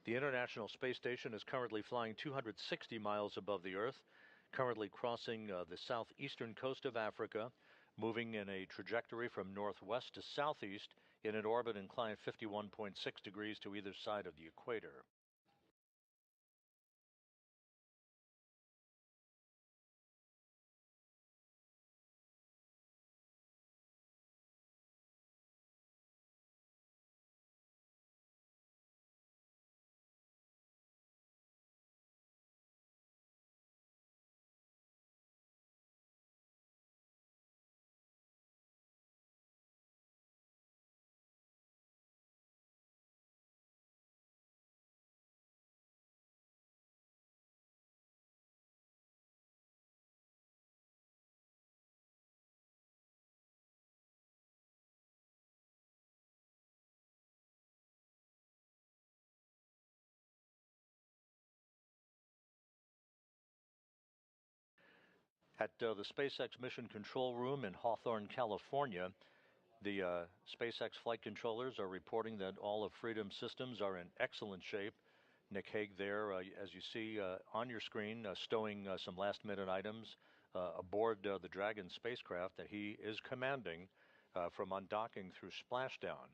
The International Space Station is currently flying 260 miles above the Earth, currently crossing the southeastern coast of Africa, moving in a trajectory from northwest to southeast in an orbit inclined 51.6 degrees to either side of the equator. At the SpaceX Mission Control Room in Hawthorne, California, the SpaceX flight controllers are reporting that all of Freedom's systems are in excellent shape. Nick Hague there, as you see on your screen, stowing some last-minute items aboard the Dragon spacecraft that he is commanding from undocking through splashdown.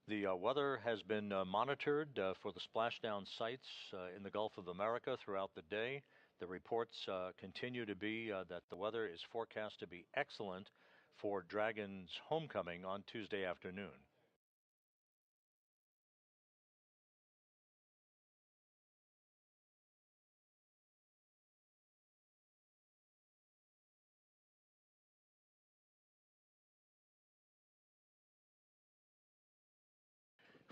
The weather has been monitored for the splashdown sites in the Gulf of America throughout the day. The reports continue to be that the weather is forecast to be excellent for Dragon's homecoming on Tuesday afternoon.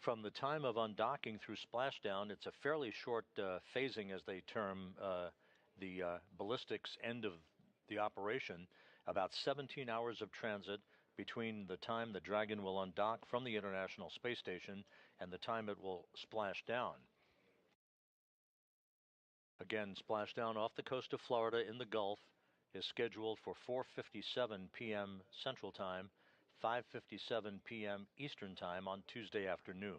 From the time of undocking through splashdown, it's a fairly short phasing, as they term the ballistics end of the operation, about 17 hours of transit between the time the Dragon will undock from the International Space Station and the time it will splash down. Again, splashdown off the coast of Florida in the Gulf is scheduled for 4:57 p.m. Central Time, 5:57 p.m. Eastern Time on Tuesday afternoon.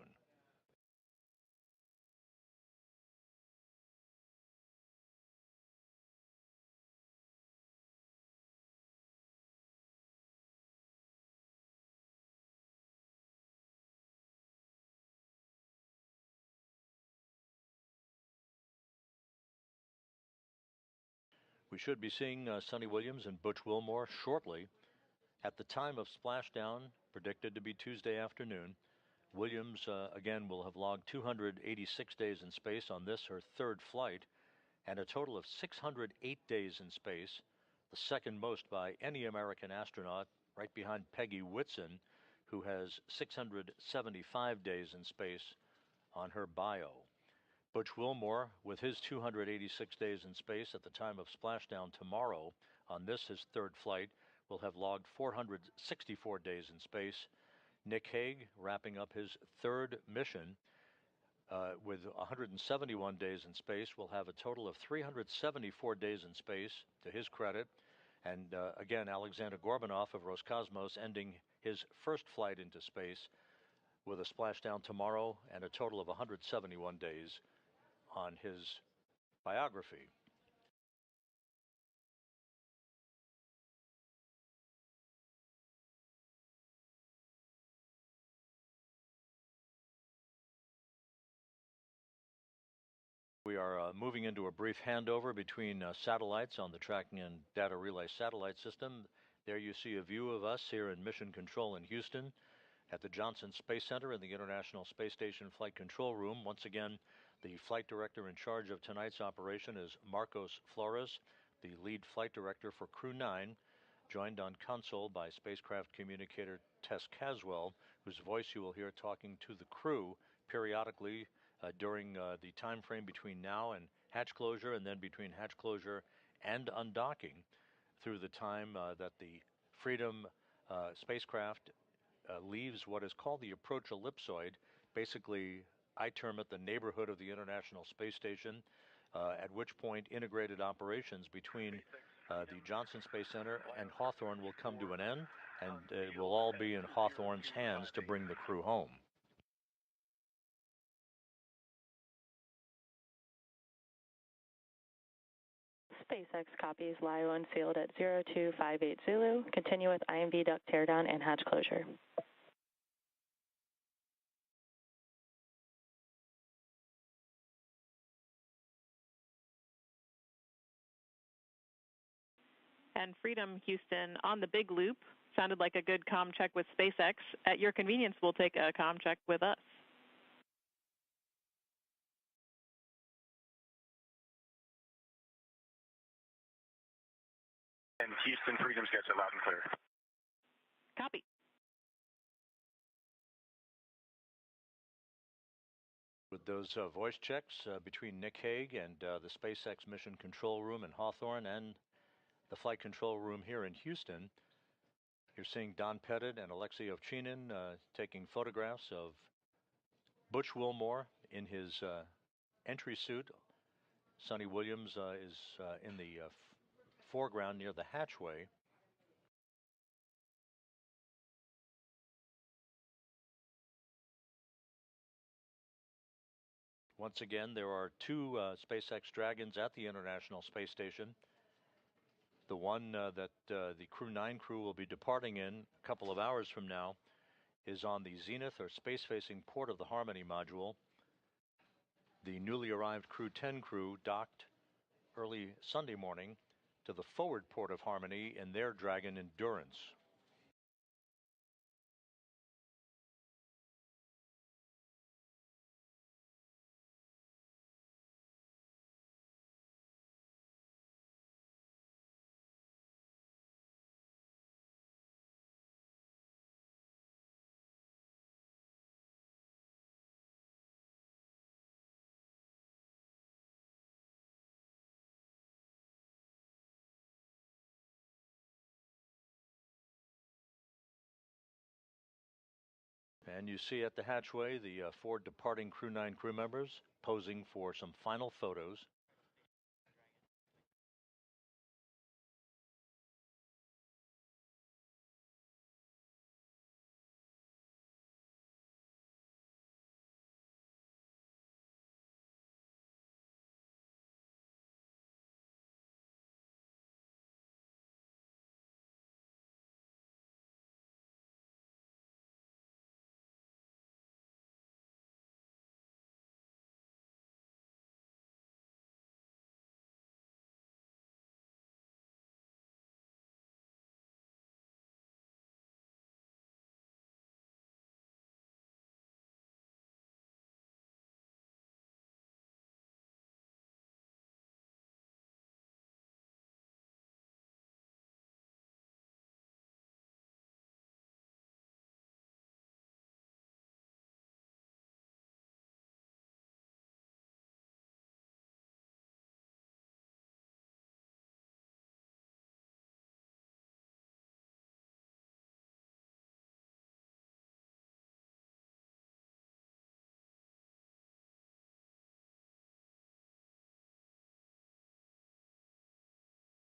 We should be seeing Sonny Williams and Butch Wilmore shortly. At the time of splashdown, predicted to be Tuesday afternoon, Williams again will have logged 286 days in space on this, her third flight, and a total of 608 days in space, the second most by any American astronaut, right behind Peggy Whitson, who has 675 days in space on her bio. Butch Wilmore, with his 286 days in space at the time of splashdown tomorrow, on this, his third flight, will have logged 464 days in space. Nick Hague, wrapping up his third mission with 171 days in space, will have a total of 374 days in space, to his credit. And again, Alexander Gorbanov of Roscosmos ending his first flight into space with a splashdown tomorrow and a total of 171 days on his biography. We are moving into a brief handover between satellites on the Tracking and Data Relay Satellite System. There you see a view of us here in Mission Control in Houston at the Johnson Space Center in the International Space Station Flight Control Room. Once again, the flight director in charge of tonight's operation is Marcos Flores, the lead flight director for Crew-9, joined on console by spacecraft communicator Tess Caswell, whose voice you will hear talking to the crew periodically during the time frame between now and hatch closure, and then between hatch closure and undocking, through the time that the Freedom spacecraft leaves what is called the approach ellipsoid. Basically, I term it the neighborhood of the International Space Station, at which point integrated operations between the Johnson Space Center and Hawthorne will come to an end, and it will all be in Hawthorne's hands to bring the crew home. SpaceX copies LIO unsealed at 0258 Zulu. Continue with IMV duct teardown and hatch closure. And Freedom Houston on the big loop. Sounded like a good comm check with SpaceX. At your convenience, we'll take a comm check with us. And Houston, Freedom's gets it loud and clear. Copy. With those voice checks between Nick Hague and the SpaceX Mission Control Room in Hawthorne and the Flight Control Room here in Houston, you're seeing Don Pettit and Alexei Ovchinin taking photographs of Butch Wilmore in his entry suit. Sonny Williams is in the foreground near the hatchway. Once again, there are two SpaceX Dragons at the International Space Station. The one that the Crew-9 crew will be departing in a couple of hours from now is on the zenith or space-facing port of the Harmony module. The newly arrived Crew-10 crew docked early Sunday morning to the forward port of Harmony in their Dragon Endurance. And you see at the hatchway the four departing Crew-9 crew members posing for some final photos.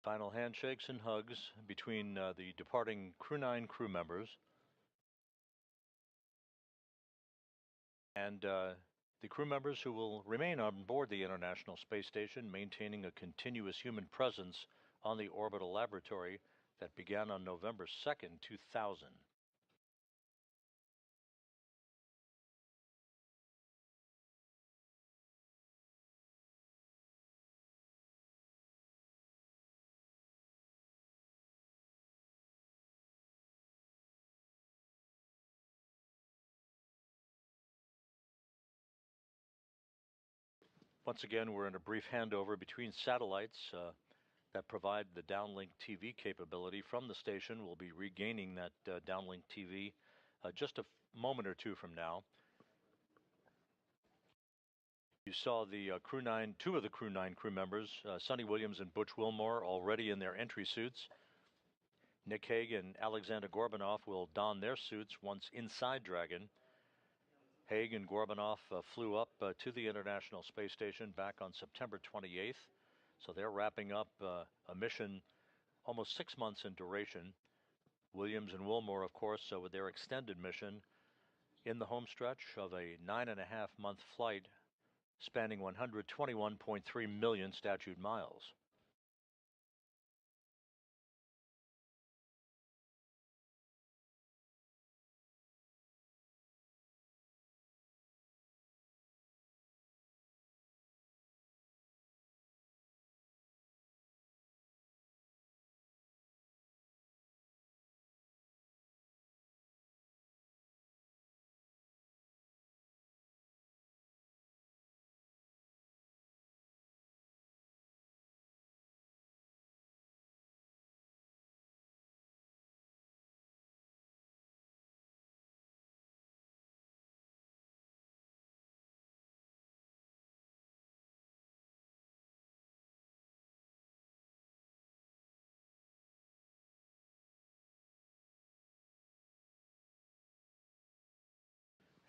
Final handshakes and hugs between the departing Crew-9 crew members and the crew members who will remain on board the International Space Station, maintaining a continuous human presence on the orbital laboratory that began on November 2nd, 2000. Once again, we're in a brief handover between satellites that provide the downlink TV capability from the station. We'll be regaining that downlink TV just a moment or two from now. You saw the Crew-9, two of the Crew-9 crew members, Sonny Williams and Butch Wilmore, already in their entry suits. Nick Hague and Alexander Gorbunov will don their suits once inside Dragon. Hague and Gorbunov flew up to the International Space Station back on September 28th. So they're wrapping up a mission almost 6 months in duration. Williams and Wilmore, of course, with their extended mission in the home stretch of a 9.5-month flight spanning 121.3 million statute miles.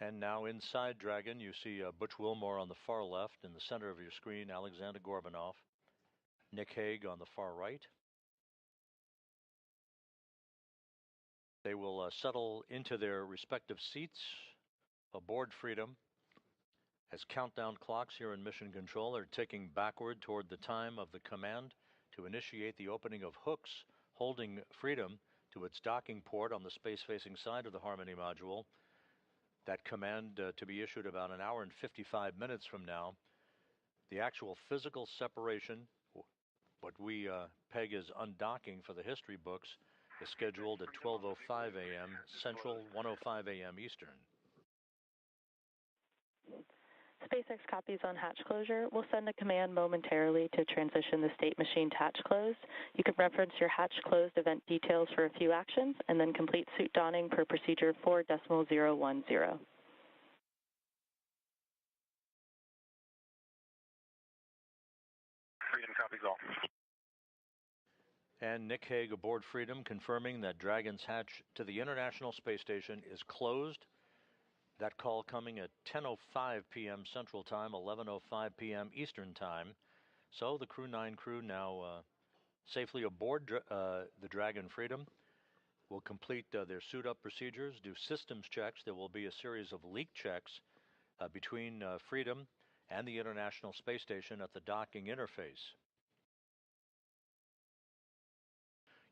And now inside Dragon, you see Butch Wilmore on the far left. In the center of your screen, Alexander Gorbanov. Nick Hague on the far right. They will settle into their respective seats aboard Freedom as countdown clocks here in Mission Control are ticking backward toward the time of the command to initiate the opening of hooks holding Freedom to its docking port on the space-facing side of the Harmony module. That command to be issued about an hour and 55 minutes from now. The actual physical separation, what we peg as undocking for the history books, is scheduled at 12:05 a.m. Central, 1:05 a.m. Eastern. SpaceX copies on hatch closure. We'll send a command momentarily to transition the state machine to hatch closed. You can reference your hatch closed event details for a few actions, and then complete suit donning per procedure 4.010. Freedom copies all. And Nick Hague aboard Freedom confirming that Dragon's hatch to the International Space Station is closed. That call coming at 10:05 p.m. Central Time, 11:05 p.m. Eastern Time. So the Crew-9 crew now safely aboard the Dragon Freedom will complete their suit-up procedures, do systems checks. There will be a series of leak checks between Freedom and the International Space Station at the docking interface.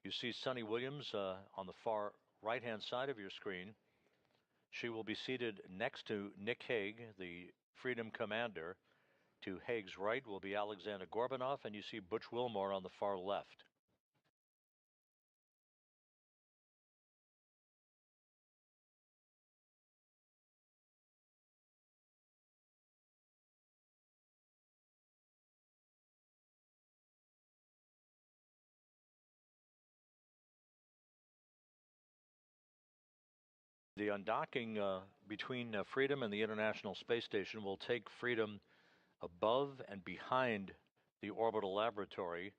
You see Sunny Williams on the far right-hand side of your screen. She will be seated next to Nick Hague, the Freedom commander. To Hague's right will be Alexander Gorbanov, and you see Butch Wilmore on the far left. The undocking between Freedom and the International Space Station will take Freedom above and behind the orbital laboratory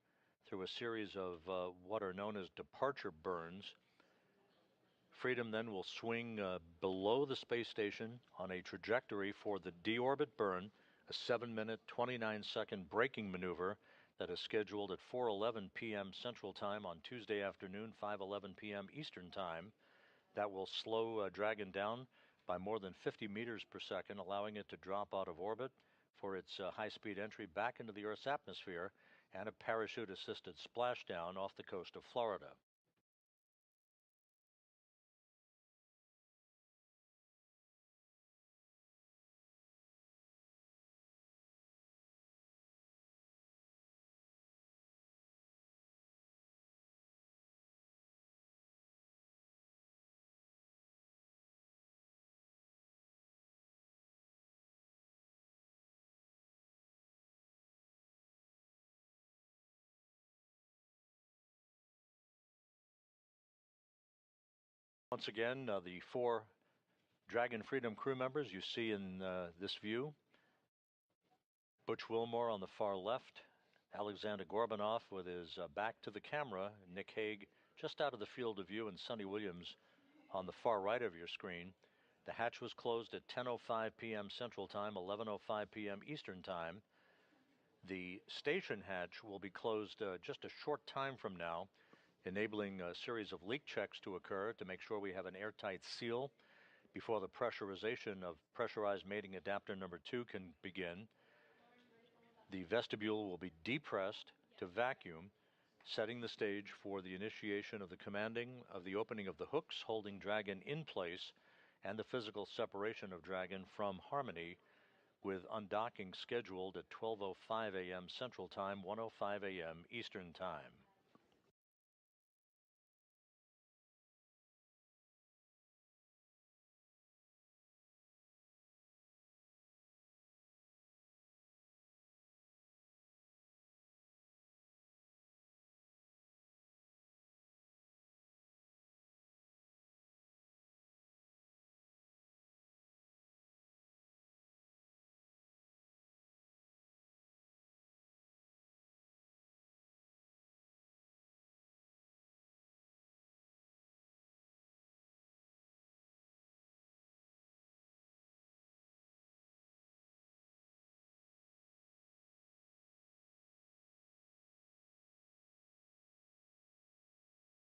through a series of what are known as departure burns. Freedom then will swing below the space station on a trajectory for the deorbit burn, a 7-minute, 29-second braking maneuver that is scheduled at 4:11 p.m. Central Time on Tuesday afternoon, 5:11 p.m. Eastern Time. That will slow Dragon down by more than 50 meters per second, allowing it to drop out of orbit for its high-speed entry back into the Earth's atmosphere and a parachute-assisted splashdown off the coast of Florida. Once again, the 4 Dragon Freedom crew members you see in this view. Butch Wilmore on the far left, Alexander Gorbanov with his back to the camera, Nick Hague just out of the field of view, and Sunny Williams on the far right of your screen. The hatch was closed at 10:05 p.m. Central Time, 11:05 p.m. Eastern Time. The station hatch will be closed just a short time from now, enabling a series of leak checks to occur to make sure we have an airtight seal before the pressurization of pressurized mating adapter number 2 can begin. The vestibule will be depressed to vacuum, setting the stage for the initiation of the commanding of the opening of the hooks holding Dragon in place and the physical separation of Dragon from Harmony, with undocking scheduled at 12:05 a.m. Central Time, 1:05 a.m. Eastern Time.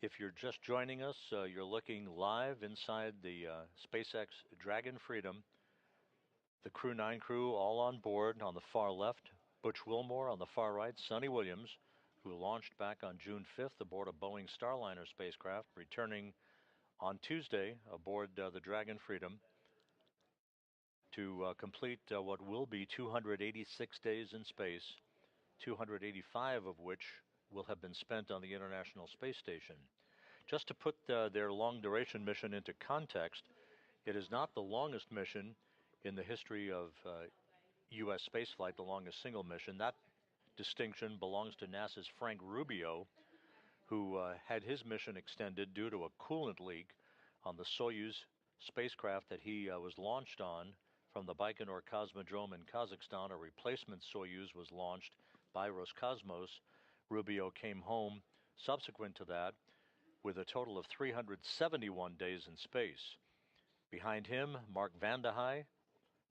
If you're just joining us, you're looking live inside the SpaceX Dragon Freedom. The Crew-9 crew all on board. On the far left, Butch Wilmore. On the far right, Sonny Williams, who launched back on June 5th aboard a Boeing Starliner spacecraft, returning on Tuesday aboard the Dragon Freedom to complete what will be 286 days in space, 285 of which will have been spent on the International Space Station. Just to put their long-duration mission into context, it is not the longest mission in the history of U.S. spaceflight, the longest single mission. That distinction belongs to NASA's Frank Rubio, who had his mission extended due to a coolant leak on the Soyuz spacecraft that he was launched on from the Baikonur Cosmodrome in Kazakhstan. A replacement Soyuz was launched by Roscosmos. Rubio came home subsequent to that with a total of 371 days in space. Behind him, Mark Vande Hei,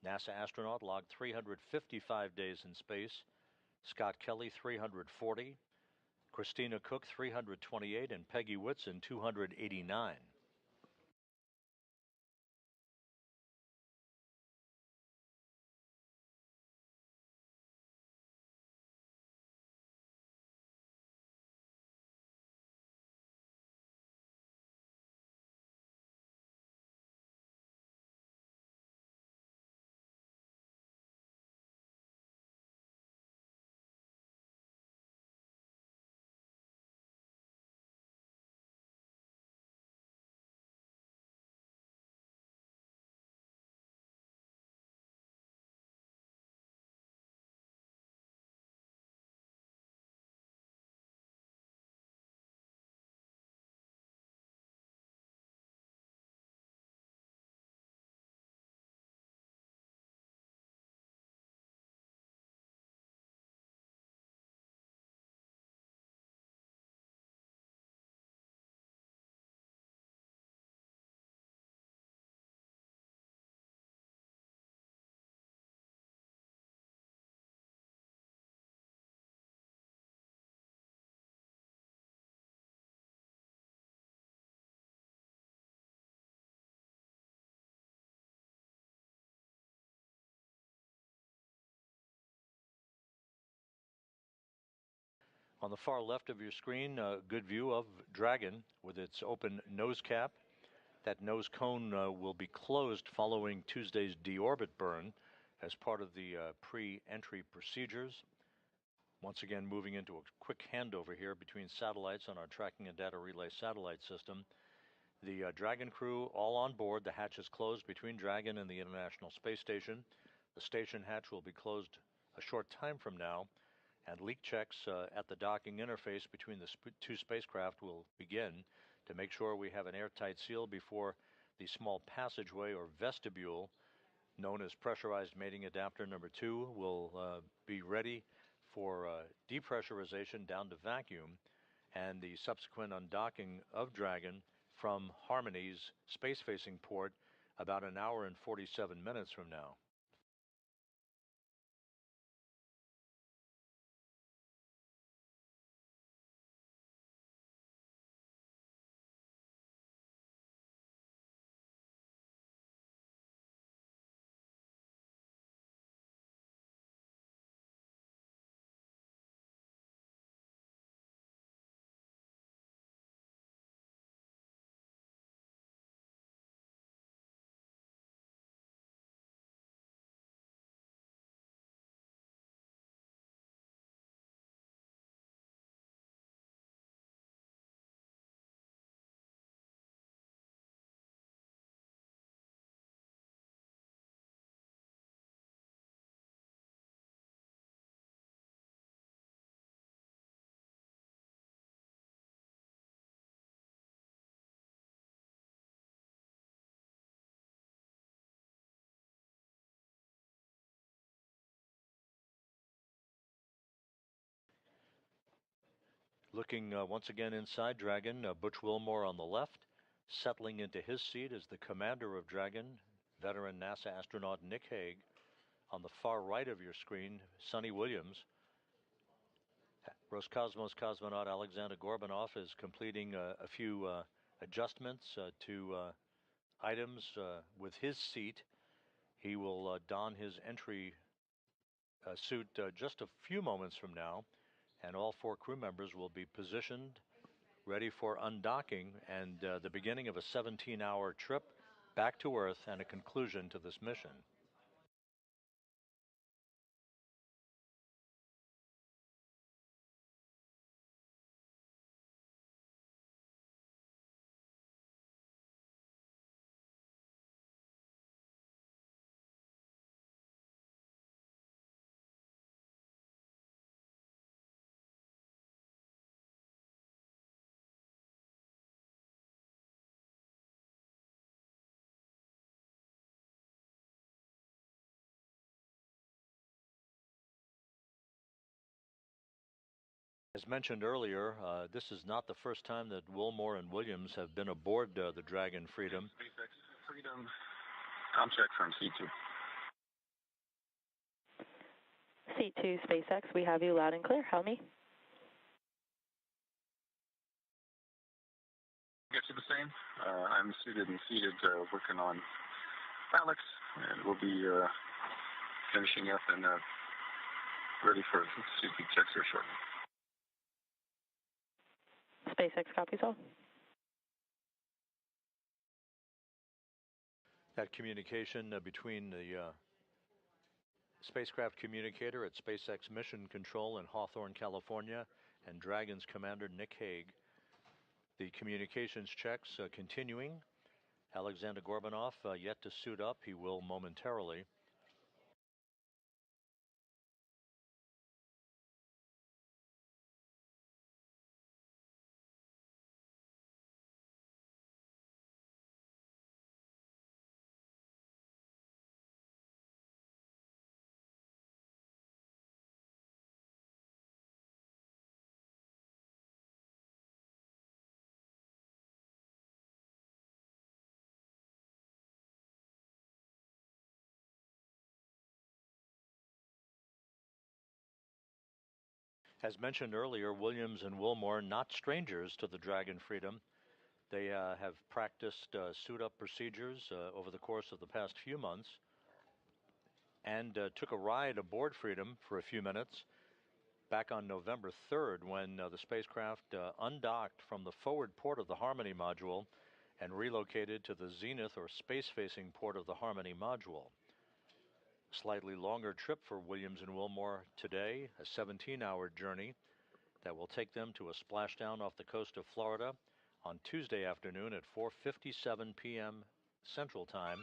NASA astronaut, logged 355 days in space. Scott Kelly, 340. Christina Cook, 328. And Peggy Whitson, 289. On the far left of your screen, a good view of Dragon with its open nose cap. That nose cone will be closed following Tuesday's deorbit burn as part of the pre-entry procedures. Once again, moving into a quick handover here between satellites on our tracking and data relay satellite system. The Dragon crew all on board. The hatch is closed between Dragon and the International Space Station. The station hatch will be closed a short time from now, and leak checks at the docking interface between the two spacecraft will begin to make sure we have an airtight seal before the small passageway or vestibule, known as pressurized mating adapter number 2, will be ready for depressurization down to vacuum and the subsequent undocking of Dragon from Harmony's space-facing port about an hour and 47 minutes from now. Looking once again inside Dragon, Butch Wilmore on the left. Settling into his seat is the commander of Dragon, veteran NASA astronaut Nick Hague. On the far right of your screen, Sonny Williams Roscosmos cosmonaut Alexander Gorbanov is completing a few adjustments to items with his seat. He will don his entry suit just a few moments from now, and all 4 crew members will be positioned, ready for undocking and the beginning of a 17-hour trip back to Earth and a conclusion to this mission. As mentioned earlier, this is not the first time that Wilmore and Williams have been aboard the Dragon Freedom. SpaceX Freedom, com check from C2. C2 SpaceX, we have you loud and clear. How me? Get you the same. I'm suited and seated, working on Alex, and we'll be finishing up and ready for CP checks here shortly. SpaceX copies all. That communication between the spacecraft communicator at SpaceX Mission Control in Hawthorne, California, and Dragon's commander Nick Hague. The communications checks continuing. Alexander Gorbanov yet to suit up. He will momentarily. As mentioned earlier, Williams and Wilmore not strangers to the Dragon Freedom. They have practiced suit-up procedures over the course of the past few months and took a ride aboard Freedom for a few minutes back on November 3rd when the spacecraft undocked from the forward port of the Harmony module and relocated to the zenith or space-facing port of the Harmony module. Slightly longer trip for Williams and Wilmore today, a 17-hour journey that will take them to a splashdown off the coast of Florida on Tuesday afternoon at 4:57 p.m. Central Time,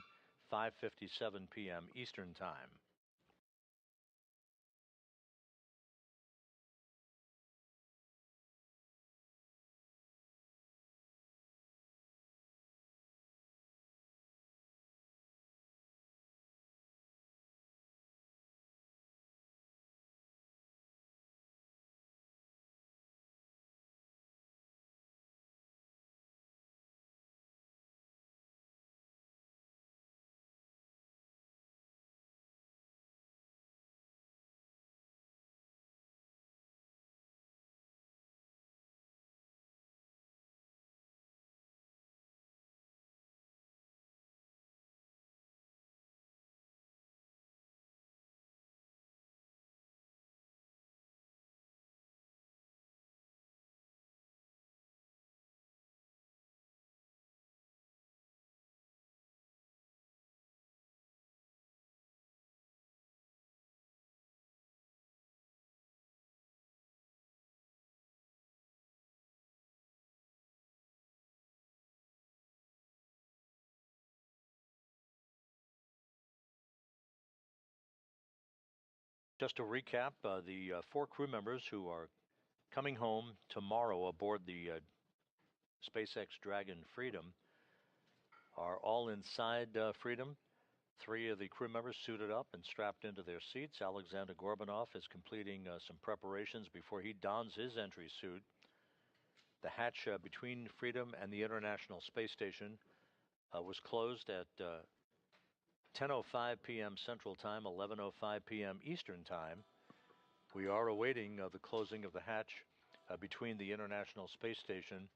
5:57 p.m. Eastern Time. Just to recap, the 4 crew members who are coming home tomorrow aboard the SpaceX Dragon Freedom are all inside Freedom. 3 of the crew members suited up and strapped into their seats. Alexander Gorbanov is completing some preparations before he dons his entry suit. The hatch between Freedom and the International Space Station was closed at 10:05 p.m. Central Time, 11:05 p.m. Eastern Time, We are awaiting the closing of the hatch between the International Space Station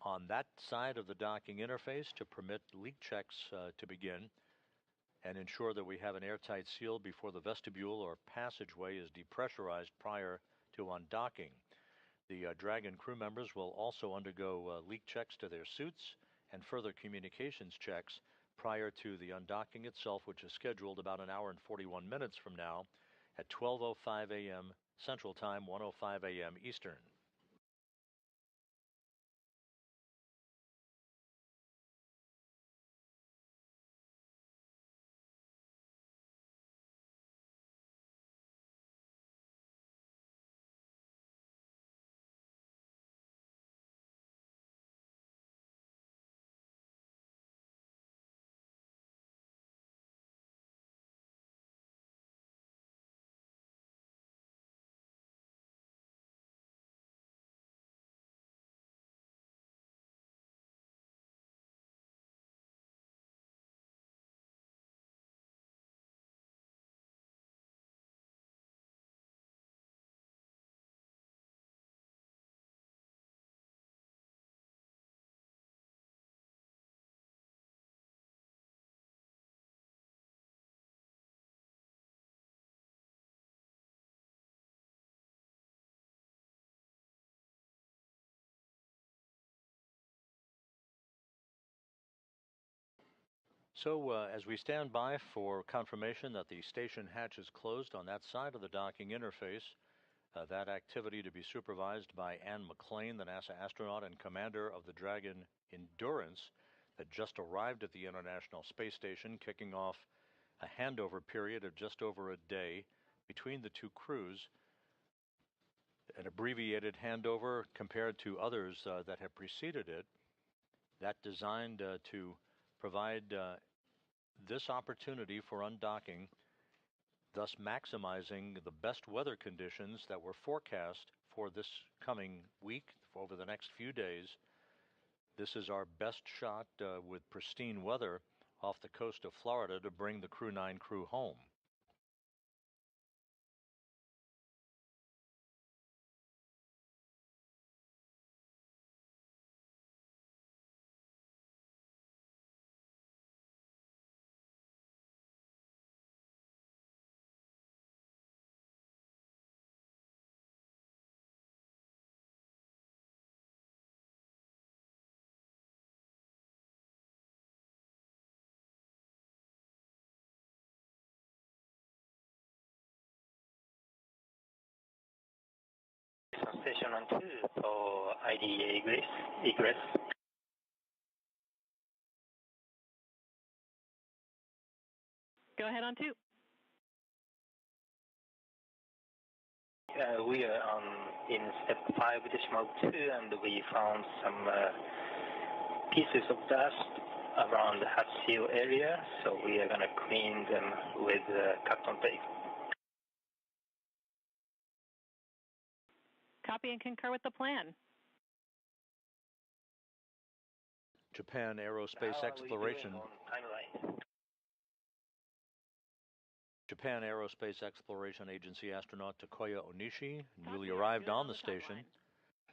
on that side of the docking interface to permit leak checks to begin and ensure that we have an airtight seal before the vestibule or passageway is depressurized prior to undocking. The Dragon crew members will also undergo leak checks to their suits and further communications checks prior to the undocking itself, which is scheduled about an hour and 41 minutes from now at 12:05 a.m. Central Time, 1:05 a.m. Eastern. So as we stand by for confirmation that the station hatch is closed on that side of the docking interface, that activity to be supervised by Ann McClain, the NASA astronaut and commander of the Dragon Endurance that just arrived at the International Space Station, kicking off a handover period of just over a day between the two crews, an abbreviated handover compared to others that have preceded it, that designed to provide this opportunity for undocking, thus maximizing the best weather conditions that were forecast for this coming week, over the next few days. This is our best shot with pristine weather off the coast of Florida to bring the Crew-9 crew home. Station on 2 for IDE egress. Go ahead on 2. We are in step 5.2 and we found some pieces of dust around the hatch seal area, so we are going to clean them with cotton tape. Copy and concur with the plan. Japan Aerospace Exploration. Japan Aerospace Exploration Agency astronaut Takuya Onishi, newly arrived on the station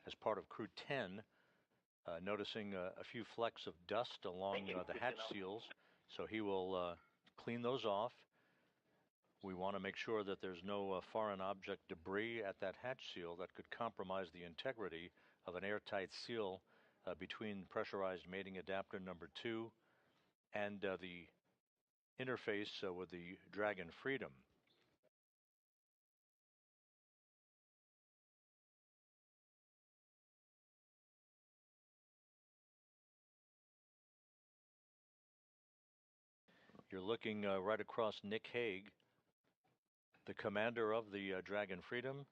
as part of Crew-10, noticing a few flecks of dust along the hatch seals, so he will clean those off. We want to make sure that there's no foreign object debris at that hatch seal that could compromise the integrity of an airtight seal between pressurized mating adapter number 2 and the interface with the Dragon Freedom. You're looking right across Nick Hague, the commander of the Dragon Freedom,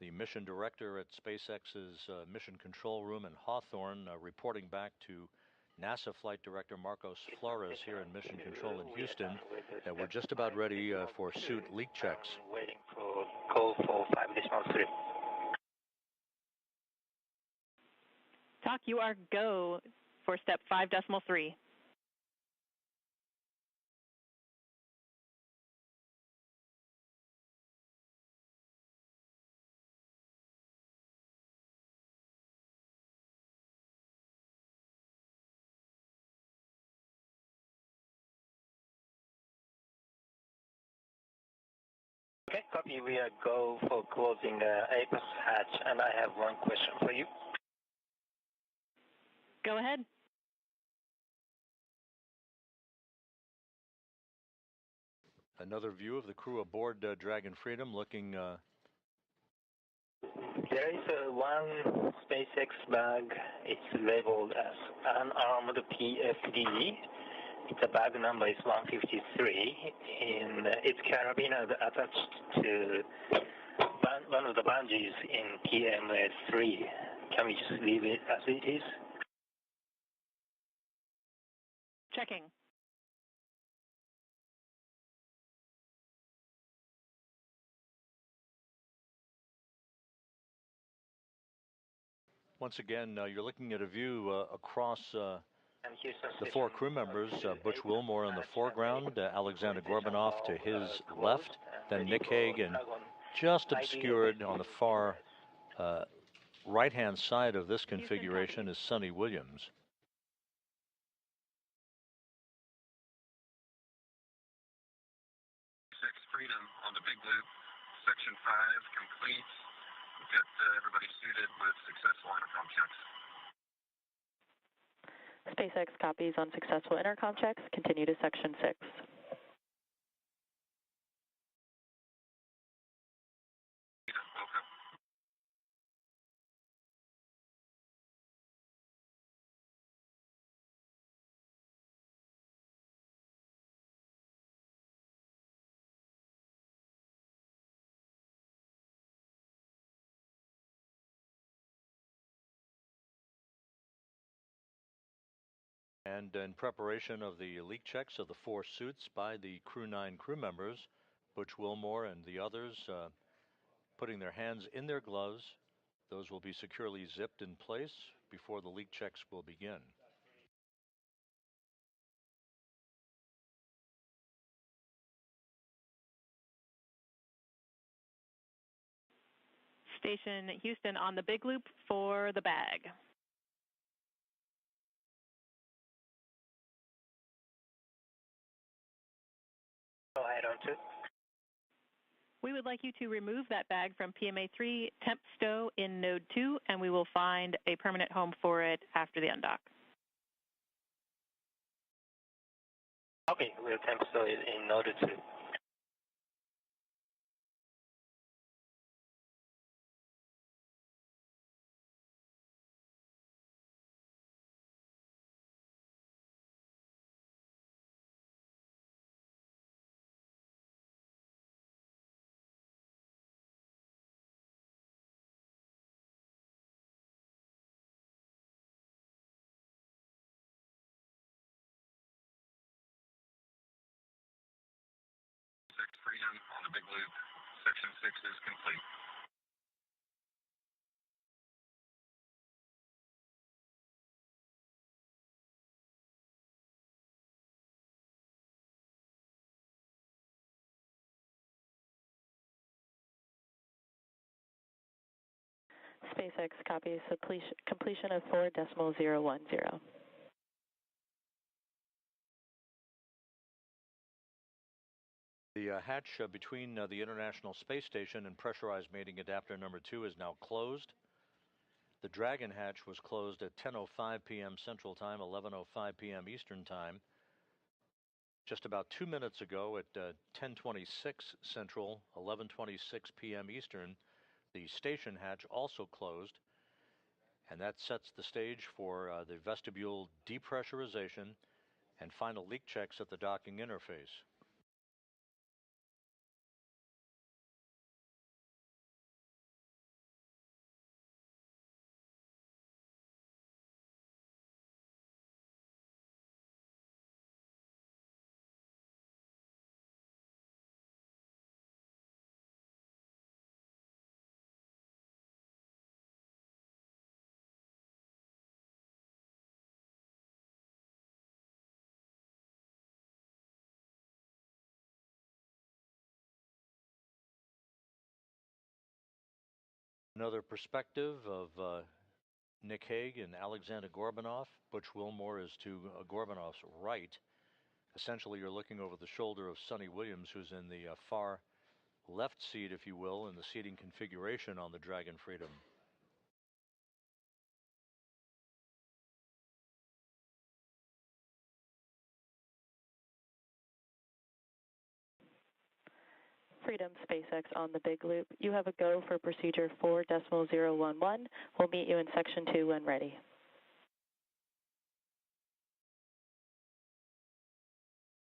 the mission director at SpaceX's Mission Control Room in Hawthorne, reporting back to NASA Flight Director Marcos Flores here in Mission Control in Houston, that we're just about ready for suit leak checks. Waiting for call for 5.3. Talk, you are go for step 5.3. Okay, copy. We are go for closing the appx hatch, and I have one question for you. Go ahead. Another view of the crew aboard Dragon Freedom looking... There is one SpaceX bag. It's labeled as unarmed PFD. The bag number is 153, and its carabiner attached to one of the bungees in PMS3. Can we just leave it as it is? Checking. Once again, you're looking at a view across the four crew members, Butch Wilmore in the foreground, Alexander Gorbanov to his left, then Nick Hague, and just obscured on the far right-hand side of this configuration is Sonny Williams. SpaceX Freedom on the big loop, section 5 complete. We've got everybody suited with successful intercom checks. SpaceX copies on successful intercom checks. Continue to section 6. Okay. And in preparation of the leak checks of the 4 suits by the Crew-9 crew members, Butch Wilmore and the others putting their hands in their gloves. Those will be securely zipped in place before the leak checks will begin. Station Houston on the big loop for the bag. Go ahead on to. We would like you to remove that bag from PMA3 temp stow in node 2, and we will find a permanent home for it after the undock. Okay, we'll temp stow it in node 2. SpaceX Freedom on the big loop, section 6 is complete. SpaceX copies completion of 4.010. The hatch between the International Space Station and pressurized mating adapter number 2 is now closed. The Dragon hatch was closed at 10:05 p.m. Central Time, 11:05 p.m. Eastern Time. Just about 2 minutes ago at 10:26 Central, 11:26 p.m. Eastern, the station hatch also closed, and that sets the stage for the vestibule depressurization and final leak checks at the docking interface. Another perspective of Nick Hague and Alexander Gorbanov. Butch Wilmore is to Gorbanov's right. Essentially, you're looking over the shoulder of Sonny Williams, who's in the far left seat, if you will, in the seating configuration on the Dragon Freedom. Freedom SpaceX on the big loop. You have a go for procedure 4.011. We'll meet you in section 2 when ready.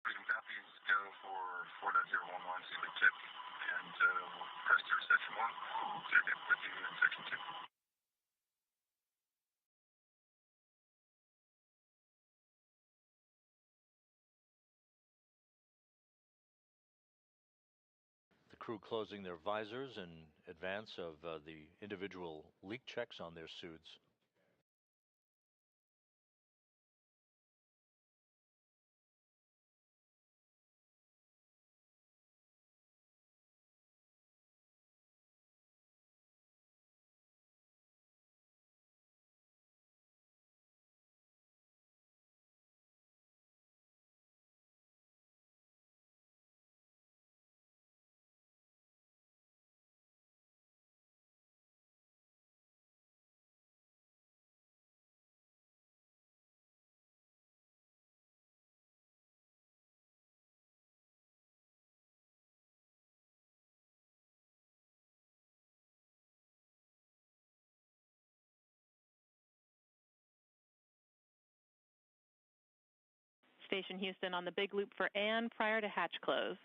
Freedom copies, go for 4.011, see the tip, and we'll press through section 1. Check in with you in section 2. The crew closing their visors in advance of the individual leak checks on their suits. Station Houston on the big loop for Ann prior to hatch close.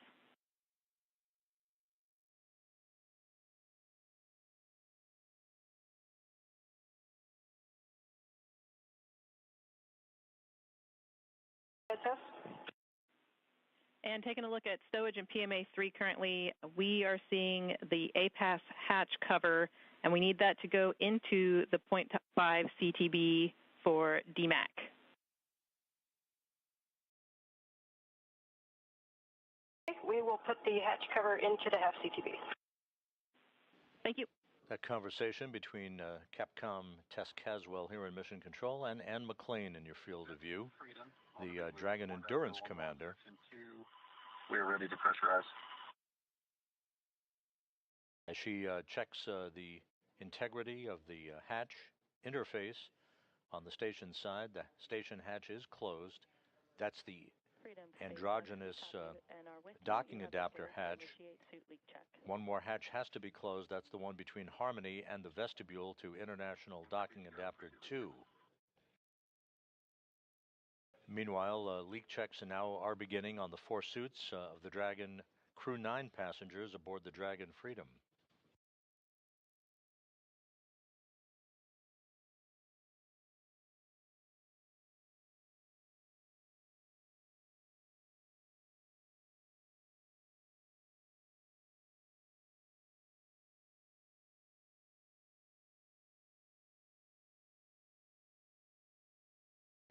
And taking a look at stowage and PMA 3 currently, we are seeing the APAS hatch cover, and we need that to go into the 0.5 CTB for DMAC. We will put the hatch cover into the half CTB. Thank you. That conversation between Capcom Tess Caswell here in Mission Control and Ann McLean in your field of view, the Dragon Endurance Commander. We are ready to pressurize. As she checks the integrity of the hatch interface on the station side, the station hatch is closed. That's the androgynous docking adapter hatch. One more hatch has to be closed. That's the one between Harmony and the vestibule to International Docking Adapter 2. Meanwhile, leak checks now are beginning on the 4 suits of the Dragon Crew-9 passengers aboard the Dragon Freedom.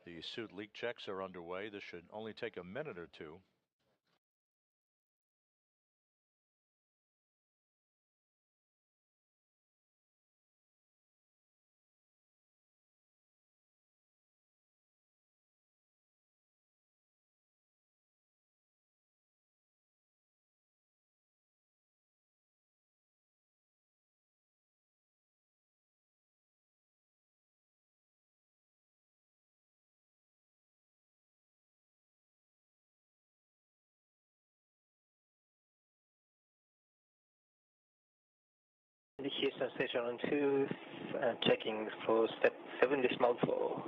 The suit leak checks are underway. This should only take a minute or two. The Houston station on 2, checking for step 7 decimal 4.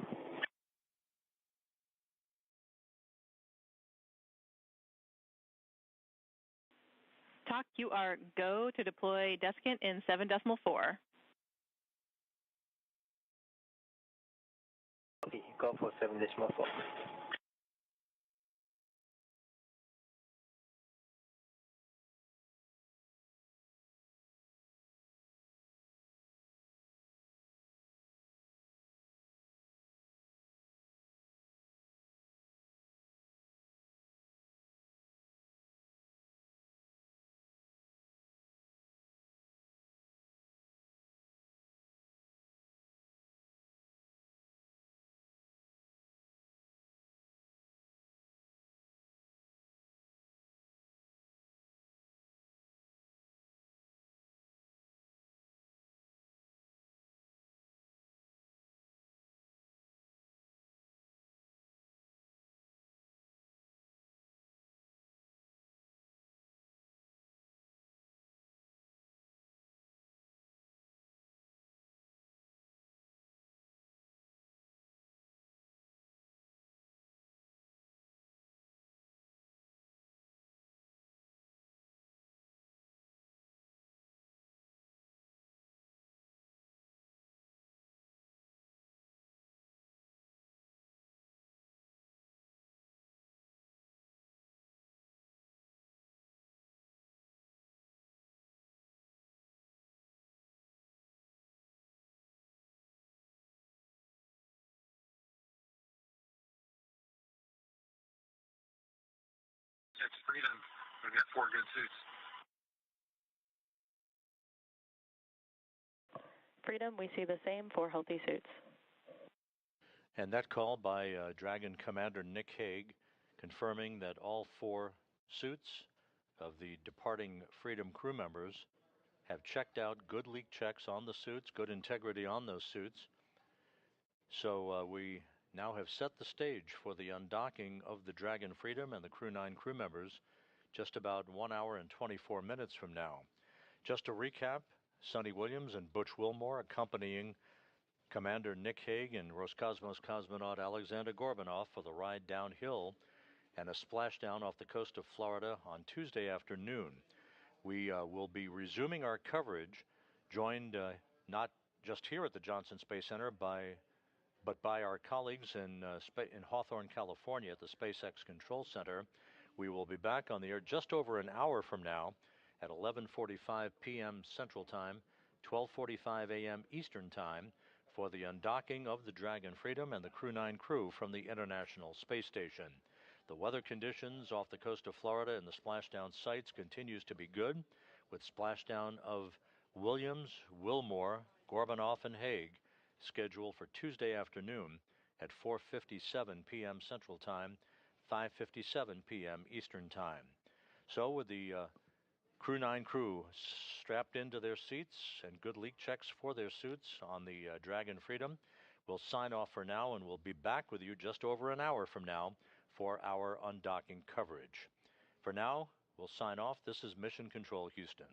Talk, you are go to deploy Descant in 7 decimal 4. Okay, go for 7 decimal 4. SpaceX Freedom. We've got 4 good suits. Freedom, we see the same, 4 healthy suits. And that call by Dragon Commander Nick Hague, confirming that all 4 suits of the departing Freedom crew members have checked out, good leak checks on the suits, good integrity on those suits. So we now have set the stage for the undocking of the Dragon Freedom and the Crew-9 crew members just about 1 hour and 24 minutes from now. Just to recap, Sonny Williams and Butch Wilmore accompanying Commander Nick Hague and Roscosmos cosmonaut Alexander Gorbanov for the ride downhill and a splashdown off the coast of Florida on Tuesday afternoon. We will be resuming our coverage, joined not just here at the Johnson Space Center but by our colleagues in Hawthorne, California at the SpaceX Control Center. We will be back on the air just over an hour from now at 11:45 p.m. Central Time, 12:45 a.m. Eastern Time for the undocking of the Dragon Freedom and the Crew-9 crew from the International Space Station. The weather conditions off the coast of Florida and the splashdown sites continues to be good, with splashdown of Williams, Wilmore, Gorbanov, and Hague scheduled for Tuesday afternoon at 4:57 p.m. Central Time, 5:57 p.m. Eastern Time. So with the Crew-9 crew strapped into their seats and good leak checks for their suits on the Dragon Freedom, we'll sign off for now, and we'll be back with you just over an hour from now for our undocking coverage. For now, we'll sign off. This is Mission Control Houston.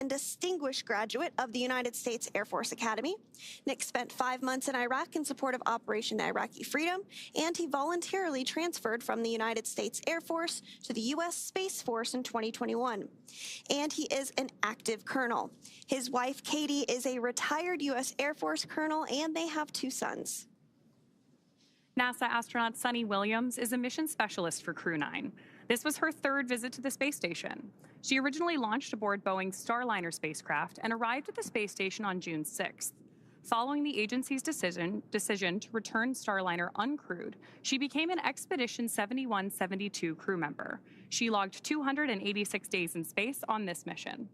and distinguished graduate of the United States Air Force Academy. Nick spent 5 months in Iraq in support of Operation Iraqi Freedom, and he voluntarily transferred from the United States Air Force to the U.S. Space Force in 2021. And he is an active colonel. His wife, Katie, is a retired U.S. Air Force colonel, and they have 2 sons. NASA astronaut Suni Williams is a mission specialist for Crew-9. This was her 3rd visit to the space station. She originally launched aboard Boeing's Starliner spacecraft and arrived at the space station on June 6th. Following the agency's decision to return Starliner uncrewed, she became an Expedition 7172 crew member. She logged 286 days in space on this mission.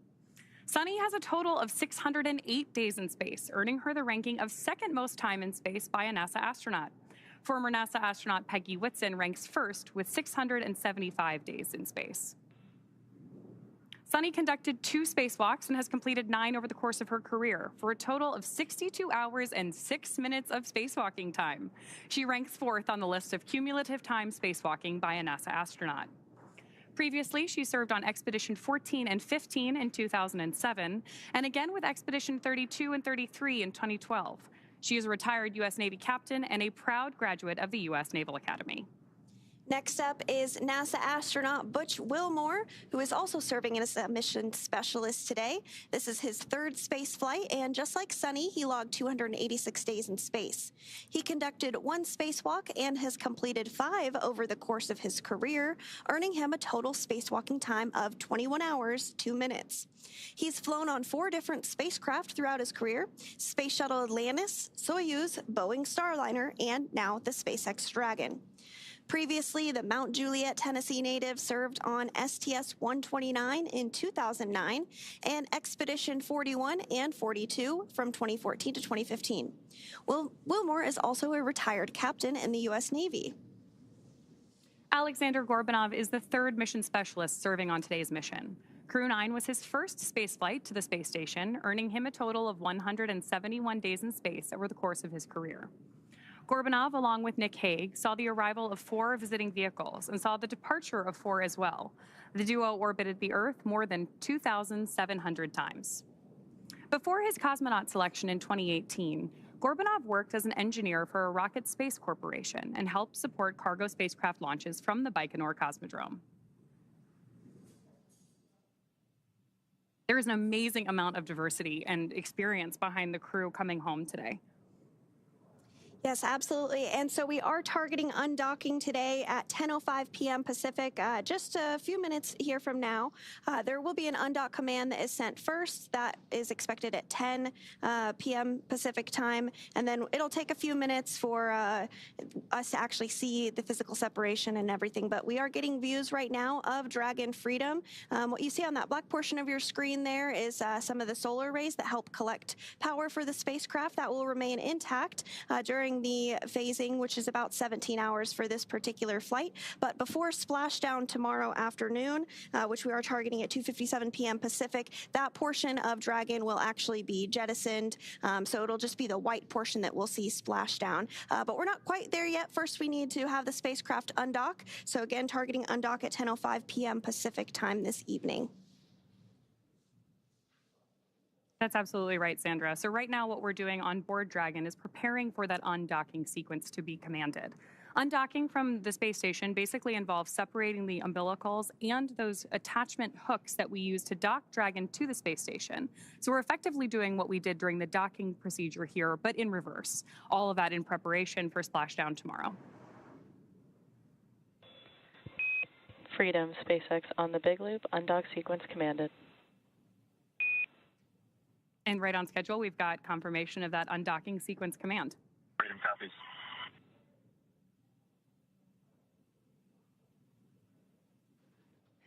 Suni has a total of 608 days in space, earning her the ranking of 2nd most time in space by a NASA astronaut. Former NASA astronaut Peggy Whitson ranks 1st with 675 days in space. Suni conducted 2 spacewalks and has completed 9 over the course of her career, for a total of 62 hours and 6 minutes of spacewalking time. She ranks 4th on the list of cumulative time spacewalking by a NASA astronaut. Previously, she served on Expedition 14 and 15 in 2007, and again with Expedition 32 and 33 in 2012. She is a retired U.S. Navy captain and a proud graduate of the U.S. Naval Academy. Next up is NASA astronaut Butch Wilmore, who is also serving as a mission specialist today. This is his 3rd space flight, and just like Suni, he logged 286 days in space. He conducted 1 spacewalk and has completed 5 over the course of his career, earning him a total spacewalking time of 21 hours, 2 minutes. He's flown on 4 different spacecraft throughout his career: Space Shuttle Atlantis, Soyuz, Boeing Starliner, and now the SpaceX Dragon. Previously, the Mount Juliet, Tennessee native served on STS-129 in 2009 and Expedition 41 and 42 from 2014 to 2015. Wilmore is also a retired captain in the U.S. Navy. Alexander Gorbanov is the 3rd mission specialist serving on today's mission. Crew-9 was his 1st spaceflight to the space station, earning him a total of 171 days in space over the course of his career. Gorbanov, along with Nick Hague, saw the arrival of 4 visiting vehicles and saw the departure of 4 as well. The duo orbited the Earth more than 2,700 times. Before his cosmonaut selection in 2018, Gorbanov worked as an engineer for a rocket space corporation and helped support cargo spacecraft launches from the Baikonur Cosmodrome. There is an amazing amount of diversity and experience behind the crew coming home today. Yes, absolutely. And so we are targeting undocking today at 10:05 p.m. Pacific, just a few minutes here from now. There will be an undock command that is sent first. That is expected at 10 p.m. Pacific time. And then it'll take a few minutes for us to actually see the physical separation and everything. But we are getting views right now of Dragon Freedom. What you see on that black portion of your screen there is some of the solar rays that help collect power for the spacecraft. That will remain intact during the phasing, which is about 17 hours for this particular flight. But before splashdown tomorrow afternoon, which we are targeting at 2:57 p.m. Pacific, that portion of Dragon will actually be jettisoned. So it'll just be the white portion that we'll see splashdown. But we're not quite there yet. First, we need to have the spacecraft undock. So again, targeting undock at 10:05 p.m. Pacific time this evening. That's absolutely right, Sandra. So right now what we're doing on board Dragon is preparing for that undocking sequence to be commanded. Undocking from the space station basically involves separating the umbilicals and those attachment hooks that we use to dock Dragon to the space station. So we're effectively doing what we did during the docking procedure here, but in reverse. All of that in preparation for splashdown tomorrow. Freedom, SpaceX on the Big Loop, undock sequence commanded. And right on schedule, we've got confirmation of that undocking sequence command. Freedom copies.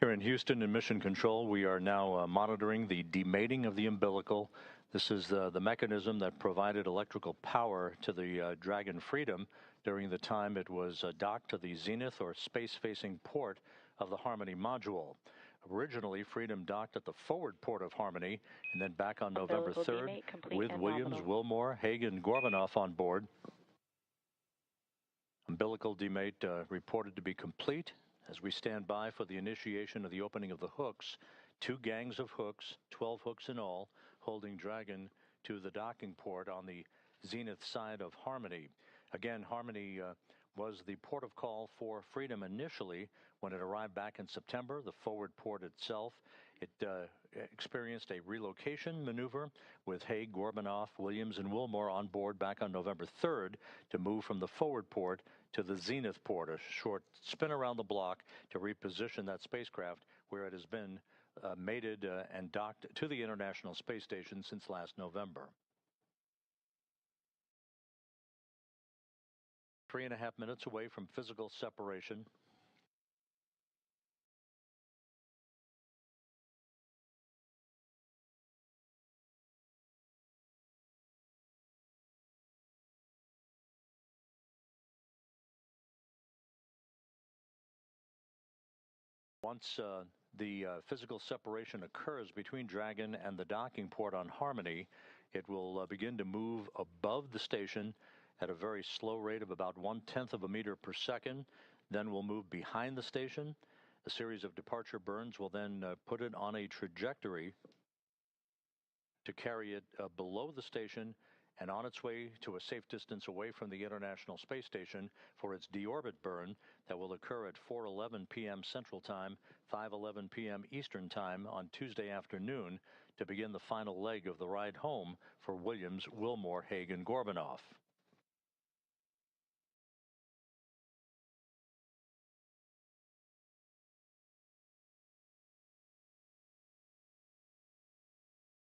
Here in Houston in Mission Control, we are now monitoring the demating of the umbilical. This is the mechanism that provided electrical power to the Dragon Freedom during the time it was docked to the zenith or space-facing port of the Harmony module. Originally, Freedom docked at the forward port of Harmony and then back on November 3rd with Williams, Wilmore, Hague, and Gorbanov on board. Umbilical demate reported to be complete as we stand by for the initiation of the opening of the hooks 2 gangs of hooks, 12 hooks in all, holding Dragon to the docking port on the zenith side of Harmony. Again, Harmony was the port of call for Freedom initially when it arrived back in September. The forward port itself, it experienced a relocation maneuver with Haig, Gorbanoff, Williams, and Wilmore on board back on November 3rd to move from the forward port to the zenith port, a short spin around the block to reposition that spacecraft where it has been mated and docked to the International Space Station since last November. 3.5 minutes away from physical separation. Once the physical separation occurs between Dragon and the docking port on Harmony, it will begin to move above the station at a very slow rate of about 1/10 of a meter per second. Then we'll move behind the station. A series of departure burns will then put it on a trajectory to carry it below the station and on its way to a safe distance away from the International Space Station for its deorbit burn that will occur at 4:11 p.m. Central Time, 5:11 p.m. Eastern Time on Tuesday afternoon to begin the final leg of the ride home for Williams, Wilmore, Haig, and Gorbanoff.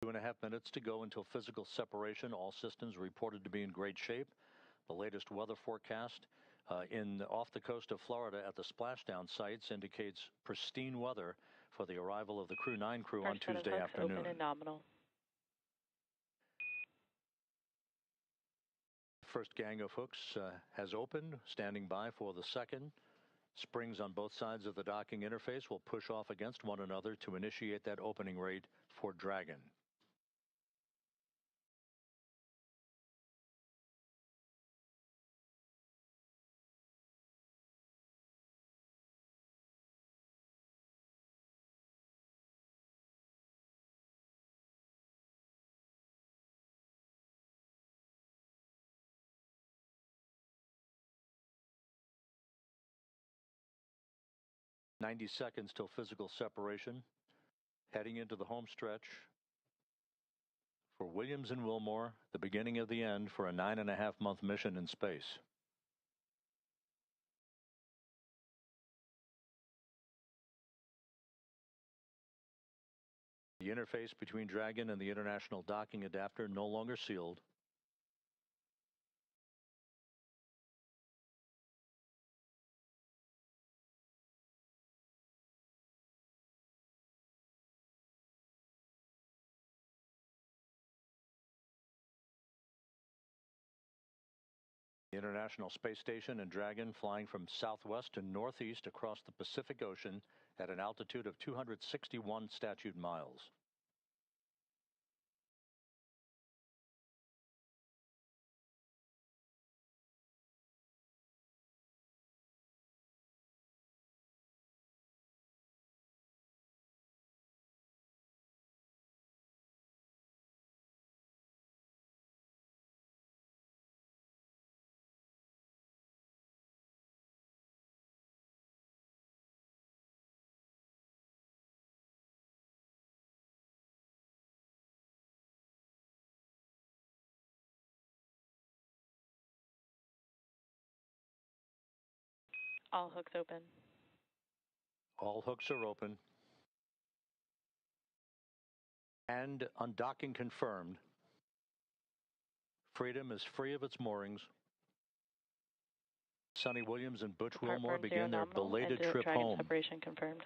Two and a half minutes to go until physical separation. All systems reported to be in great shape. The latest weather forecast off the coast of Florida at the splashdown sites indicates pristine weather for the arrival of the Crew-9 crew on Tuesday afternoon. Open and nominal. First gang of hooks has opened, standing by for the second. Springs on both sides of the docking interface will push off against one another to initiate that opening rate for Dragon. "90 seconds till physical separation. Heading into the home stretch for Williams and Wilmore, the beginning of the end for a 9.5-month mission in space." The interface between Dragon and the International Docking Adapter no longer sealed. The International Space Station and Dragon flying from southwest to northeast across the Pacific Ocean at an altitude of 261 statute miles. All hooks open. All hooks are open. And undocking confirmed. Freedom is free of its moorings. Sonny Williams and Butch Wilmore begin their belated trip home. Separation confirmed.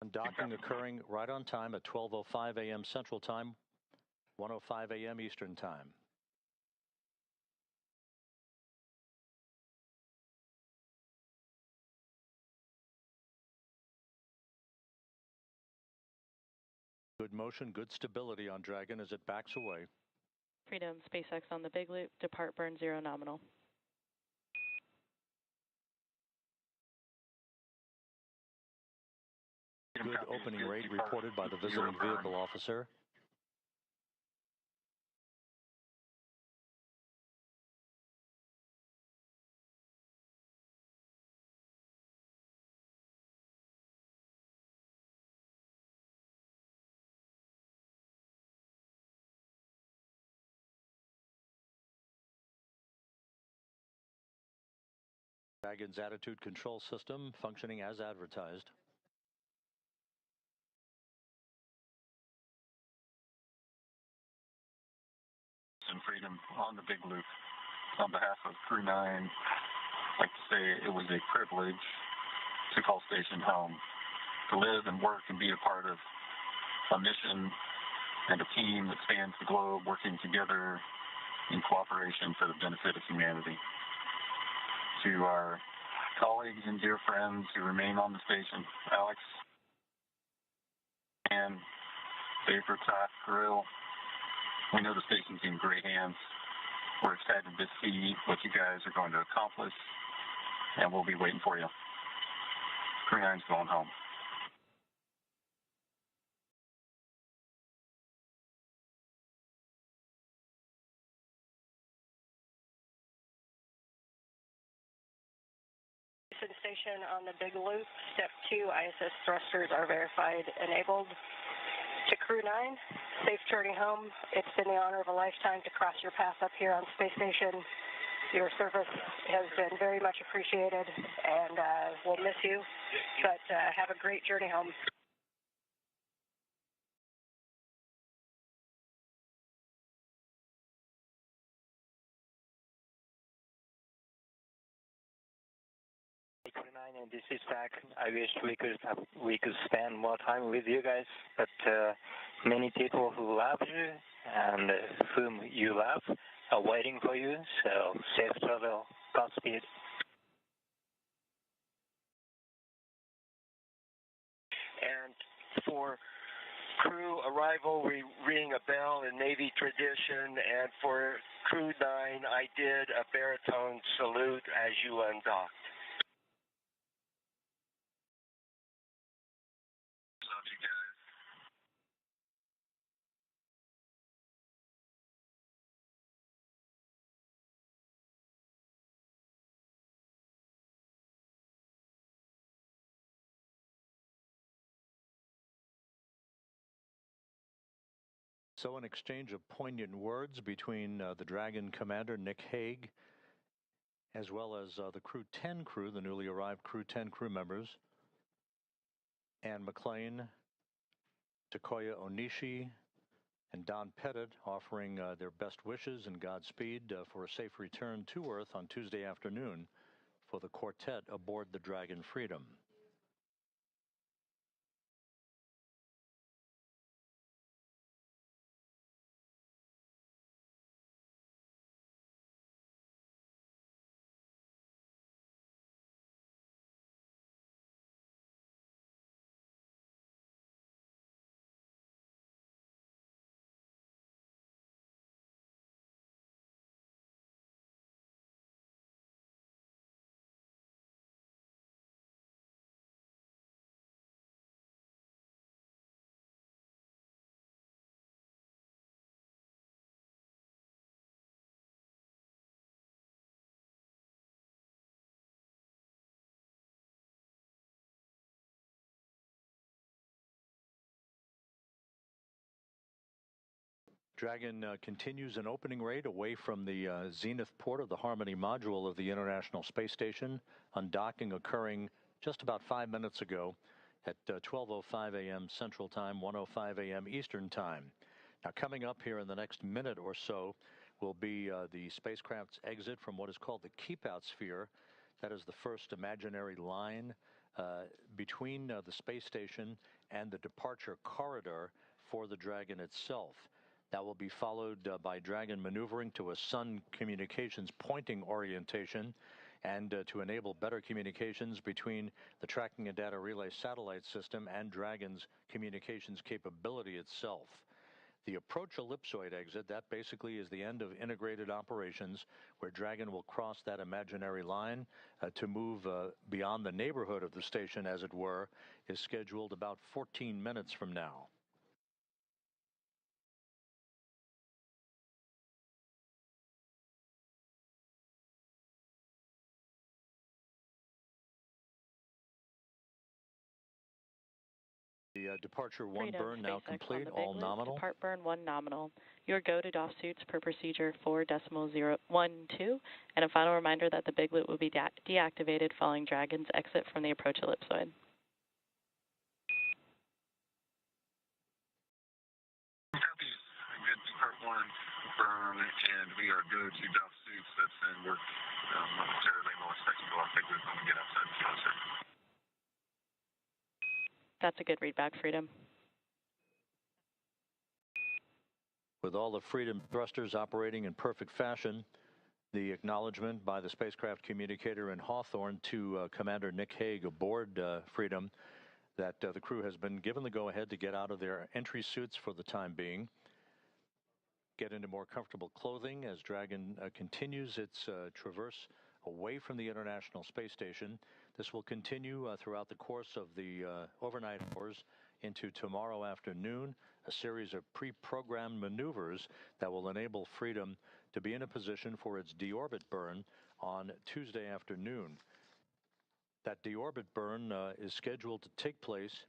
Undocking occurring right on time at 12:05 a.m. Central Time, 1:05 a.m. Eastern Time. Good motion, good stability on Dragon as it backs away. Freedom, SpaceX on the big loop, depart burn 0 nominal. Good opening rate reported by the visiting vehicle officer. Dragon's attitude control system functioning as advertised. And freedom on the big loop. On behalf of Crew-9, I'd like to say it was a privilege to call station home, to live and work and be a part of a mission and a team that spans the globe, working together in cooperation for the benefit of humanity. To our colleagues and dear friends who remain on the station, Alex and Grill, we know the station's in great hands. We're excited to see what you guys are going to accomplish, and we'll be waiting for you. Crew-9's going home. Station on the big loop. Step 2, ISS thrusters are verified enabled. To Crew-9, safe journey home. It's been the honor of a lifetime to cross your path up here on Space Station. Your service has been very much appreciated, and we'll miss you, but have a great journey home. And this is back. I wish we could spend more time with you guys, but many people who love you and whom you love are waiting for you. So safe travel, Godspeed. And for crew arrival, we ring a bell in Navy tradition, and for Crew-9, I did a baritone salute as you undocked. Love you guys. So an exchange of poignant words between the Dragon commander, Nick Hague, as well as the Crew-10 crew, the newly arrived Crew-10 crew members, Anne McLean, Takoya Onishi, and Don Pettit, offering their best wishes and Godspeed for a safe return to Earth on Tuesday afternoon for the quartet aboard the Dragon Freedom. Dragon continues an opening rate away from the zenith port of the Harmony module of the International Space Station, undocking occurring just about 5 minutes ago at 12:05 a.m. Central Time, 1:05 a.m. Eastern Time. Now, coming up here in the next minute or so will be the spacecraft's exit from what is called the keep-out sphere. That is the first imaginary line between the space station and the departure corridor for the Dragon itself. That will be followed by Dragon maneuvering to a Sun communications pointing orientation and to enable better communications between the tracking and data relay satellite system and Dragon's communications capability itself. The approach ellipsoid exit, that basically is the end of integrated operations, where Dragon will cross that imaginary line to move beyond the neighborhood of the station, as it were, is scheduled about 14 minutes from now. The departure 1 Freedom, burn now SpaceX complete, on the all big loop, nominal. Depart burn 1 nominal. Your go to DOF suits per procedure 4.012. And a final reminder that the big loop will be deactivated following Dragon's exit from the approach ellipsoid. Copies. Good depart 1 burn, and we are go to DOF suits. That's in work momentarily. We'll expect to go off big loop when we get outside the field, sir. That's a good readback, Freedom. With all the Freedom thrusters operating in perfect fashion, the acknowledgement by the spacecraft communicator in Hawthorne to Commander Nick Hague aboard Freedom that the crew has been given the go-ahead to get out of their entry suits for the time being, get into more comfortable clothing as Dragon continues its traverse away from the International Space Station. This will continue throughout the course of the overnight hours into tomorrow afternoon, a series of pre-programmed maneuvers that will enable Freedom to be in a position for its deorbit burn on Tuesday afternoon. That deorbit burn is scheduled to take place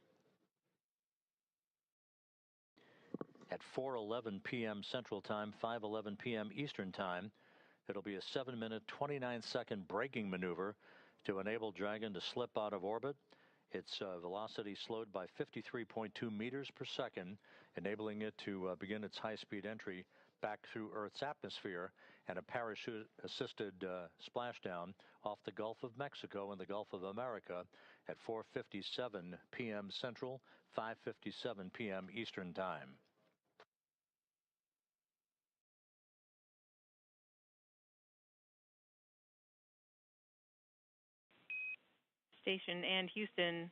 at 4:11 p.m. Central Time, 5:11 p.m. Eastern Time. It'll be a 7-minute, 29-second braking maneuver to enable Dragon to slip out of orbit. Its velocity slowed by 53.2 meters per second, enabling it to begin its high-speed entry back through Earth's atmosphere and a parachute-assisted splashdown off the Gulf of Mexico and the Gulf of America at 4:57 p.m. Central, 5:57 p.m. Eastern Time. Station and Houston,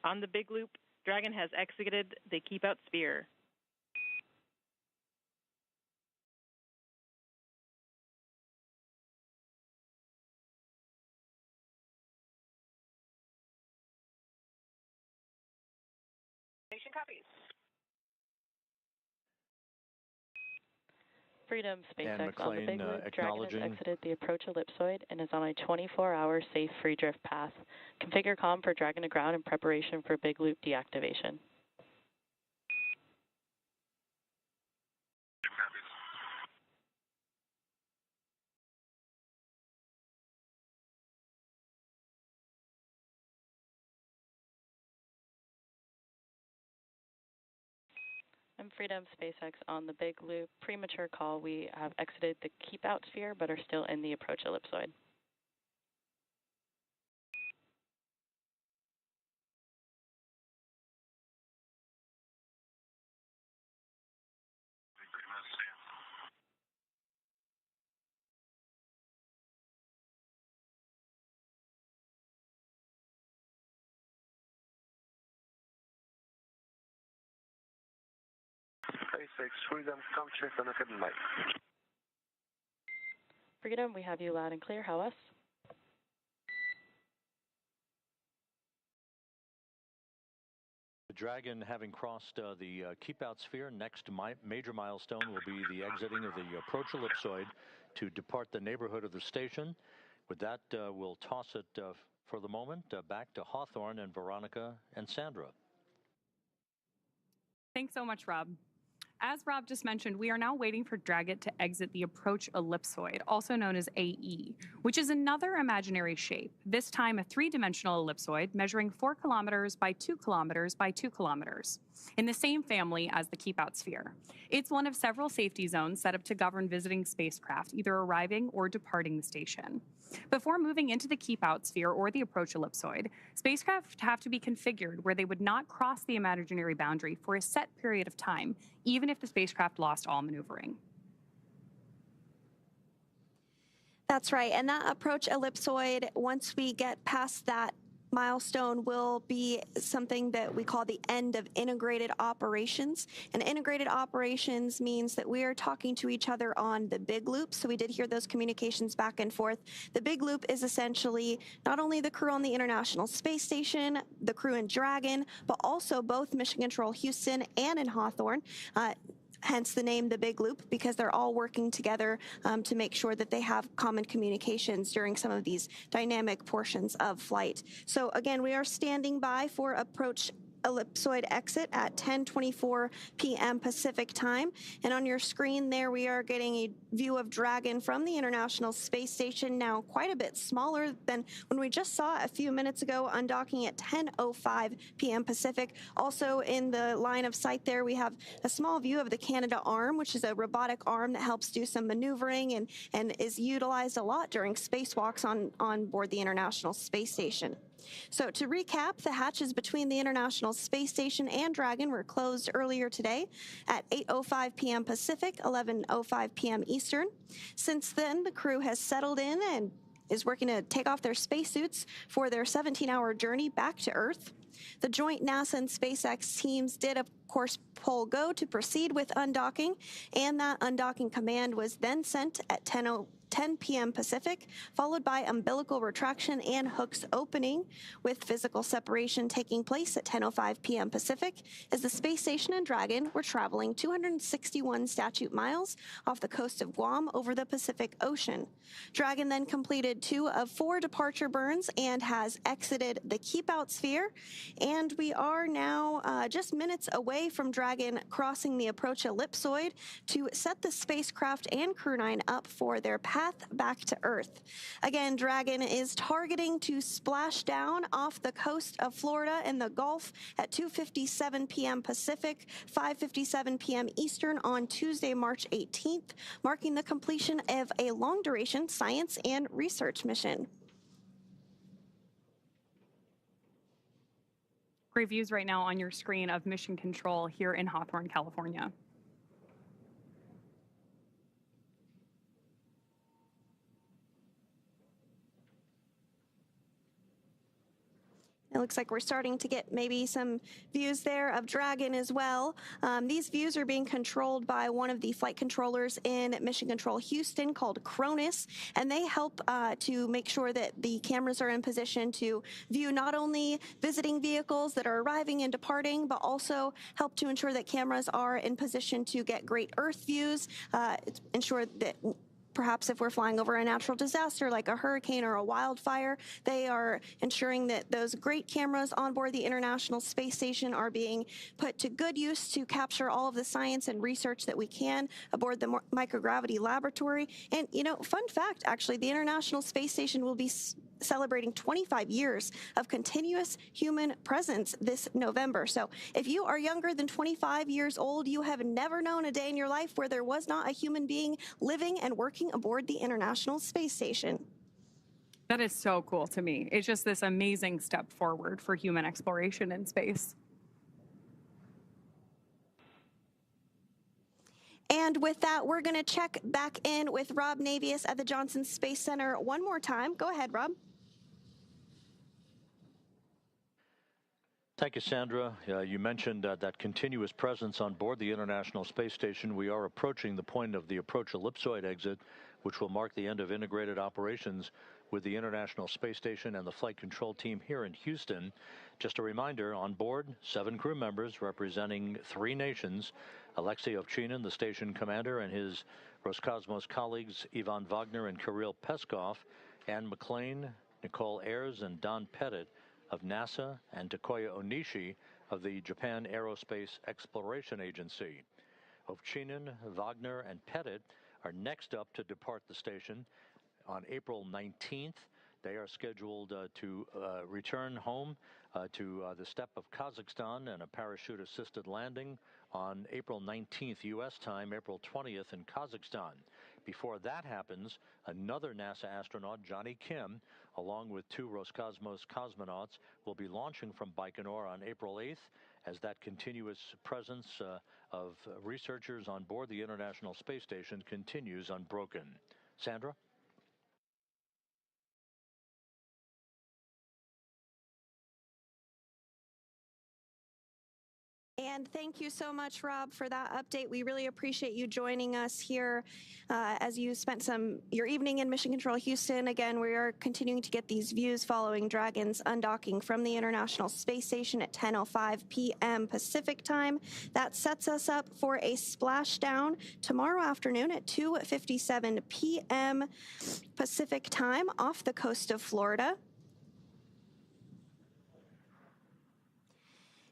on the big loop, Dragon has exited the keep out sphere. Station copies. Freedom, And SpaceX on the big McLean, loop. Dragon has acknowledging exited the approach ellipsoid and is on a 24-hour safe free drift path. Configure comm for Dragon to ground in preparation for big loop deactivation. And Freedom, SpaceX on the big loop. Premature call. We have exited the keep out sphere but are still in the approach ellipsoid. SpaceX Freedom, come check on the hidden light. Freedom, we have you loud and clear. How us? the Dragon, having crossed the keep-out sphere. Next major milestone will be the exiting of the approach ellipsoid to depart the neighborhood of the station. With that, we'll toss it for the moment back to Hawthorne and Veronica and Sandra. Thanks so much, Rob. As Rob just mentioned, we are now waiting for Dragon to exit the approach ellipsoid, also known as AE, which is another imaginary shape, this time a three-dimensional ellipsoid measuring 4 kilometers by 2 kilometers by 2 kilometers, in the same family as the keep-out sphere. It's one of several safety zones set up to govern visiting spacecraft, either arriving or departing the station. Before moving into the keep-out sphere or the approach ellipsoid, spacecraft have to be configured where they would not cross the imaginary boundary for a set period of time, even if the spacecraft lost all maneuvering. That's right. And that approach ellipsoid, once we get past that milestone will be something that we call the end of integrated operations. And integrated operations means that we are talking to each other on the big loop. So we did hear those communications back and forth. The big loop is essentially not only the crew on the International Space Station, the crew in Dragon, but also both Mission Control Houston and in Hawthorne. Hence the name The Big Loop, because they're all working together to make sure that they have common communications during some of these dynamic portions of flight. So again, we are standing by for approach ellipsoid exit at 10:24 p.m. Pacific time. And on your screen there, we are getting a view of Dragon from the International Space Station, now quite a bit smaller than when we just saw a few minutes ago, undocking at 10:05 p.m. Pacific. Also in the line of sight there, we have a small view of the Canada arm, which is a robotic arm that helps do some maneuvering and is utilized a lot during spacewalks on board the International Space Station. So to recap, the hatches between the International Space Station and Dragon were closed earlier today at 8:05 p.m. Pacific, 11:05 p.m. Eastern. Since then, the crew has settled in and is working to take off their spacesuits for their 17-hour journey back to Earth. The joint NASA and SpaceX teams did, of course, poll go to proceed with undocking, and that undocking command was then sent at 10 p.m. Pacific, followed by umbilical retraction and hooks opening, with physical separation taking place at 10:05 p.m. Pacific, as the space station and Dragon were traveling 261 statute miles off the coast of Guam over the Pacific Ocean. Dragon then completed 2 of 4 departure burns and has exited the keep-out sphere, and we are now just minutes away from Dragon crossing the approach ellipsoid to set the spacecraft and Crew-9 up for their path back to Earth. Again, Dragon is targeting to splash down off the coast of Florida in the Gulf at 2:57 p.m. Pacific, 5:57 p.m. Eastern on Tuesday, March 18th, marking the completion of a long-duration science and research mission. Great views right now on your screen of Mission Control here in Hawthorne, California. It looks like we're starting to get maybe some views there of Dragon as well. These views are being controlled by one of the flight controllers in Mission Control Houston called Cronus, and they help to make sure that the cameras are in position to view not only visiting vehicles that are arriving and departing, but also help to ensure that cameras are in position to get great Earth views, ensure that perhaps if we're flying over a natural disaster like a hurricane or a wildfire, they are ensuring that those great cameras on board the International Space Station are being put to good use to capture all of the science and research that we can aboard the microgravity laboratory. And, you know, fun fact, actually, the International Space Station will be celebrating 25 years of continuous human presence this November. So if you are younger than 25 years old, you have never known a day in your life where there was not a human being living and working aboard the International Space Station. That is so cool to me. It's just this amazing step forward for human exploration in space. And with that, we're going to check back in with Rob Navius at the Johnson Space Center one more time. Go ahead, Rob. Thank you, Sandra. You mentioned that continuous presence on board the International Space Station. We are approaching the point of the approach ellipsoid exit, which will mark the end of integrated operations with the International Space Station and the flight control team here in Houston. Just a reminder, on board, 7 crew members representing 3 nations: Alexei Ovchinin, the station commander, and his Roscosmos colleagues Ivan Wagner and Kirill Peskov, Anne McLean, Nicole Ayers, and Don Pettit of NASA, and Takoya Onishi of the Japan Aerospace Exploration Agency. Ovchinin, Wagner, and Pettit are next up to depart the station on April 19th. They are scheduled to return home to the steppe of Kazakhstan and a parachute-assisted landing on April 19th U.S. time, April 20th in Kazakhstan. Before that happens, another NASA astronaut, Johnny Kim, along with 2 Roscosmos cosmonauts, will be launching from Baikonur on April 8th as that continuous presence of researchers on board the International Space Station continues unbroken. Sandra? And thank you so much, Rob, for that update. We really appreciate you joining us here as you spent your evening in Mission Control Houston. Again, we are continuing to get these views following Dragon's undocking from the International Space Station at 10:05 p.m. Pacific time. That sets us up for a splashdown tomorrow afternoon at 2:57 p.m. Pacific time off the coast of Florida.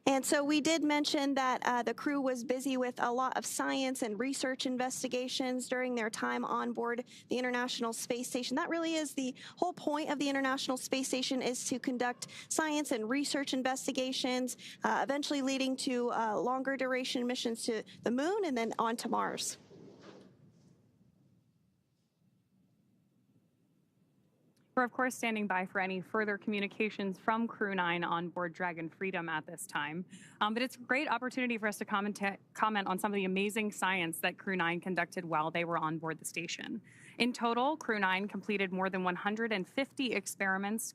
And so we did mention that the crew was busy with a lot of science and research investigations during their time on board the International Space Station. That really is the whole point of the International Space Station, is to conduct science and research investigations, eventually leading to longer duration missions to the moon and then on to Mars. We're, of course, standing by for any further communications from Crew-9 on board Dragon Freedom at this time. But it's a great opportunity for us to comment on some of the amazing science that Crew-9 conducted while they were on board the station. In total, Crew-9 completed more than 150 experiments,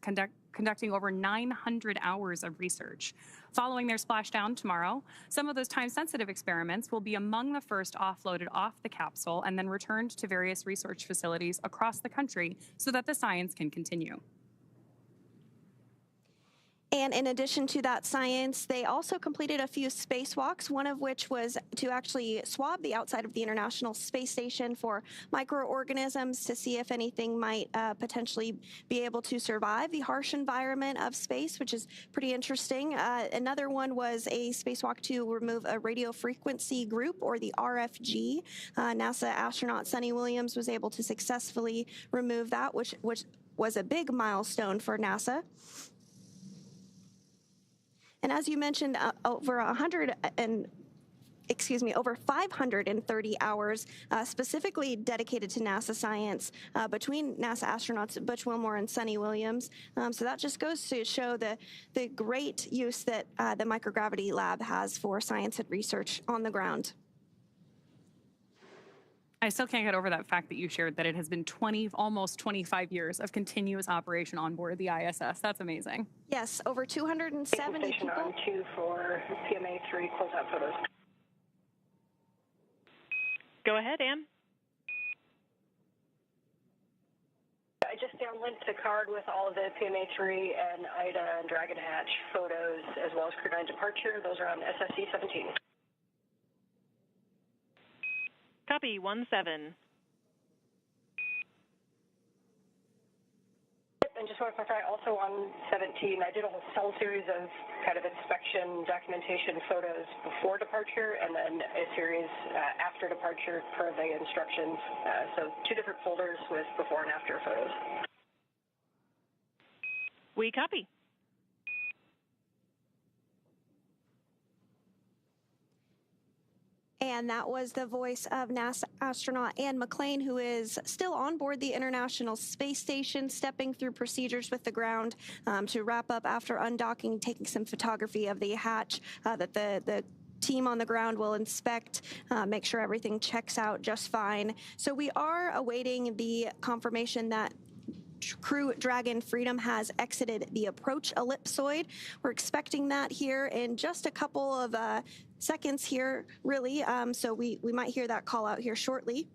conducting over 900 hours of research. Following their splashdown tomorrow, some of those time-sensitive experiments will be among the first offloaded off the capsule and then returned to various research facilities across the country so that the science can continue. And in addition to that science, they also completed a few spacewalks, one of which was to actually swab the outside of the International Space Station for microorganisms to see if anything might potentially be able to survive the harsh environment of space, which is pretty interesting. Another one was a spacewalk to remove a radio frequency group, or the RFG. NASA astronaut Suni Williams was able to successfully remove that, which was a big milestone for NASA. And as you mentioned, over 530 hours specifically dedicated to NASA science between NASA astronauts Butch Wilmore and Suni Williams. So that just goes to show the great use that the microgravity lab has for science and research on the ground. I still can't get over that fact that you shared that it has been almost 25 years of continuous operation on board the ISS. That's amazing. Yes, over 270 Station people. on 2 for PMA3 closeout photos. Go ahead, Ann. I just downlinked the card with all of the PMA3 and IDA and Dragon Hatch photos, as well as Crew-9 departure. Those are on SSC 17. Copy, 1-7. And just want to clarify, also on 17, I did a whole series of kind of inspection documentation photos before departure, and then a series after departure per the instructions. So 2 different folders with before and after photos. We copy. And that was the voice of NASA astronaut Ann McClain, who is still on board the International Space Station, stepping through procedures with the ground to wrap up after undocking, taking some photography of the hatch that the team on the ground will inspect, make sure everything checks out just fine. So we are awaiting the confirmation that Crew Dragon Freedom has exited the approach ellipsoid. We're expecting that here in just a couple of seconds here, really. So we might hear that call out here shortly.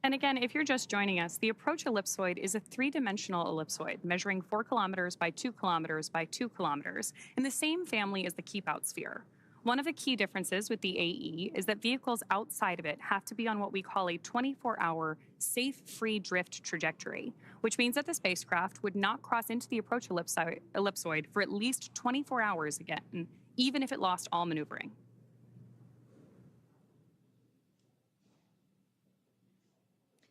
And again, if you're just joining us, the approach ellipsoid is a 3-dimensional ellipsoid measuring 4 kilometers by 2 kilometers by 2 kilometers in the same family as the keep-out sphere. One of the key differences with the AE is that vehicles outside of it have to be on what we call a 24-hour safe free drift trajectory, which means that the spacecraft would not cross into the approach ellipsoid for at least 24 hours again, even if it lost all maneuvering.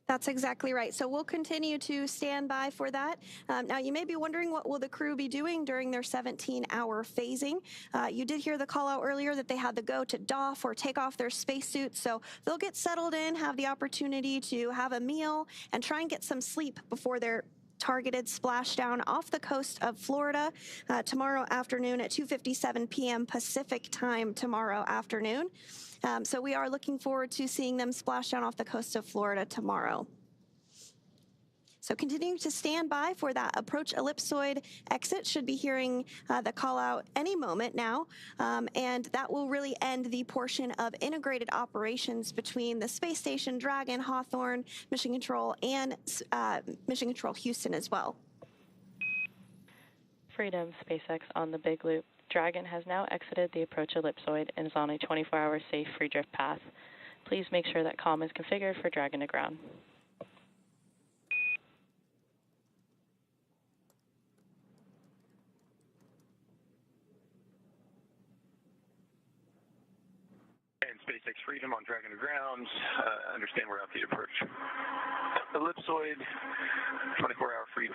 That's exactly right. So we'll continue to stand by for that. Now, you may be wondering, what will the crew be doing during their 17-hour phasing? You did hear the call out earlier that they had to go to doff or take off their spacesuits. So they'll get settled in, have the opportunity to have a meal, and try and get some sleep before their targeted splashdown off the coast of Florida tomorrow afternoon at 2:57 p.m. Pacific time tomorrow afternoon. So we are looking forward to seeing them splash down off the coast of Florida tomorrow. So continuing to stand by for that approach ellipsoid exit. Should be hearing the call out any moment now. And that will really end the portion of integrated operations between the space station, Dragon, Hawthorne, Mission Control, and Mission Control Houston as well. Freedom, SpaceX on the Big Loop. Dragon has now exited the approach ellipsoid and is on a 24-hour safe free drift path. Please make sure that comm is configured for Dragon to ground. And SpaceX Freedom on Dragon to ground. Understand we're out the approach. Ellipsoid, 24-hour free.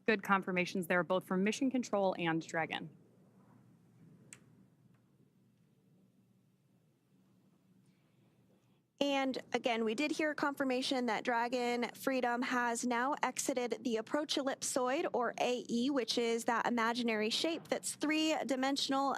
Good confirmations there, both from Mission Control and Dragon. And again, we did hear confirmation that Dragon Freedom has now exited the approach ellipsoid, or AE, which is that imaginary shape that's three-dimensional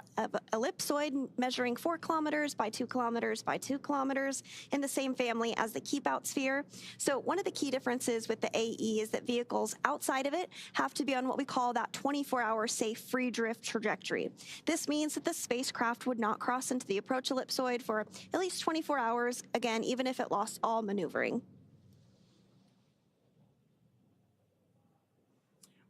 ellipsoid measuring 4 kilometers by 2 kilometers by 2 kilometers in the same family as the keep out sphere. So one of the key differences with the AE is that vehicles outside of it have to be on what we call that 24-hour safe free drift trajectory. This means that the spacecraft would not cross into the approach ellipsoid for at least 24 hours, again, even if it lost all maneuvering.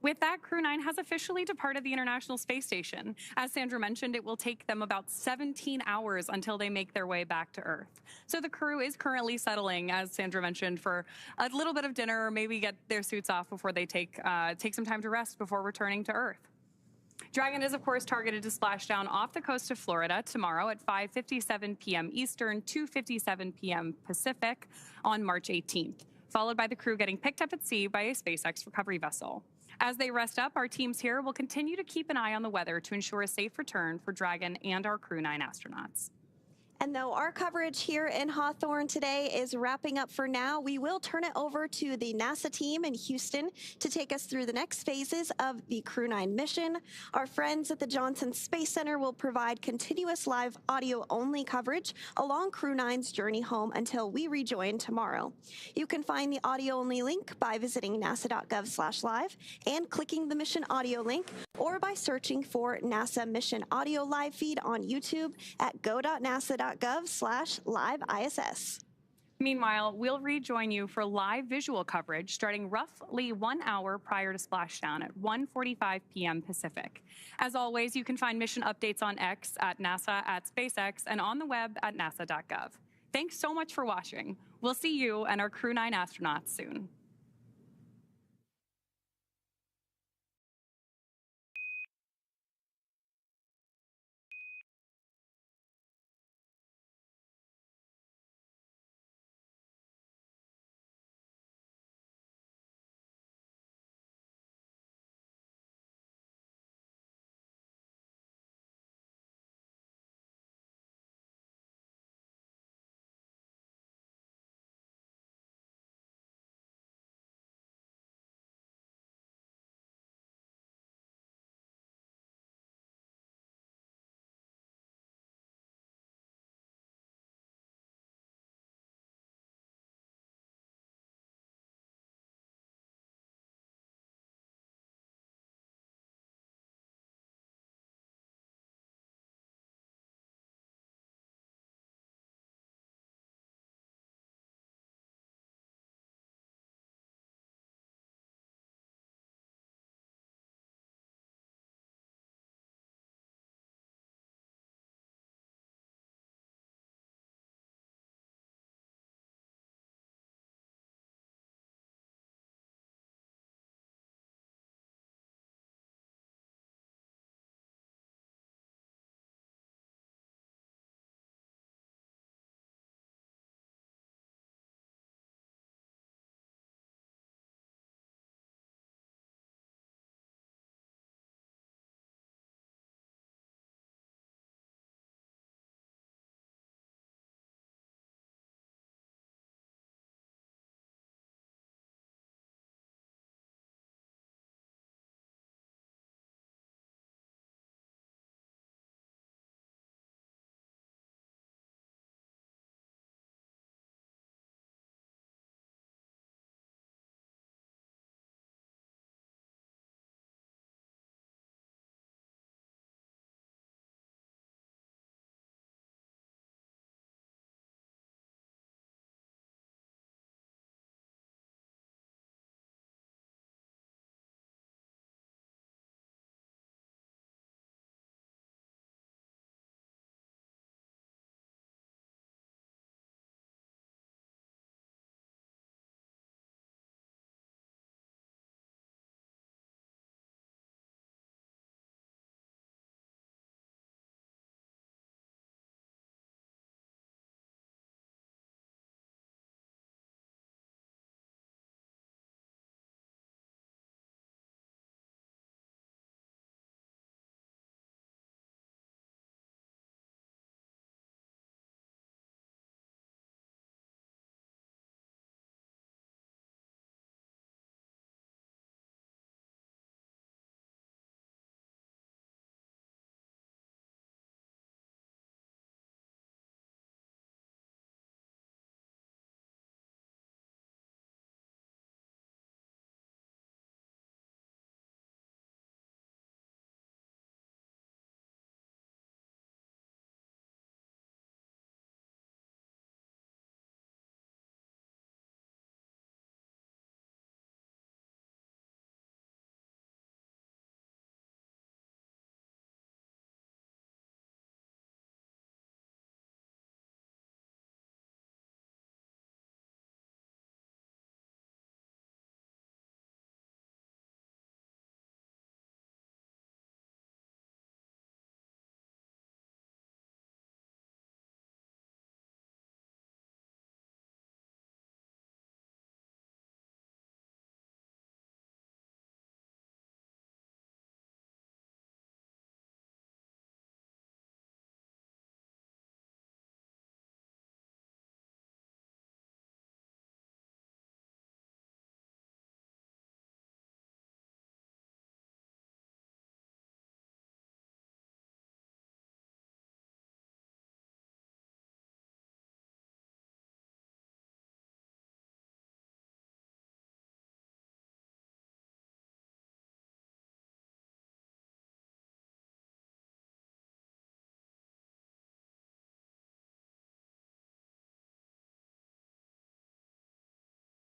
With that, Crew-9 has officially departed the International Space Station. As Sandra mentioned, it will take them about 17 hours until they make their way back to Earth. So the crew is currently settling, as Sandra mentioned, for a little bit of dinner, or maybe get their suits off before they take some time to rest before returning to Earth. Dragon is, of course, targeted to splash down off the coast of Florida tomorrow at 5:57 p.m. Eastern, 2:57 p.m. Pacific on March 18th, followed by the crew getting picked up at sea by a SpaceX recovery vessel. As they rest up, our teams here will continue to keep an eye on the weather to ensure a safe return for Dragon and our Crew-9 astronauts. And though our coverage here in Hawthorne today is wrapping up for now, we will turn it over to the NASA team in Houston to take us through the next phases of the Crew-9 mission. Our friends at the Johnson Space Center will provide continuous live audio-only coverage along Crew-9's journey home until we rejoin tomorrow. You can find the audio-only link by visiting nasa.gov/live and clicking the mission audio link, or by searching for NASA Mission Audio Live Feed on YouTube at go.nasa.gov/live-ISS. Meanwhile, we'll rejoin you for live visual coverage starting roughly 1 hour prior to splashdown at 1:45 p.m. Pacific. As always, you can find mission updates on X at NASA, at SpaceX, and on the web at nasa.gov. Thanks so much for watching. We'll see you and our Crew-9 astronauts soon.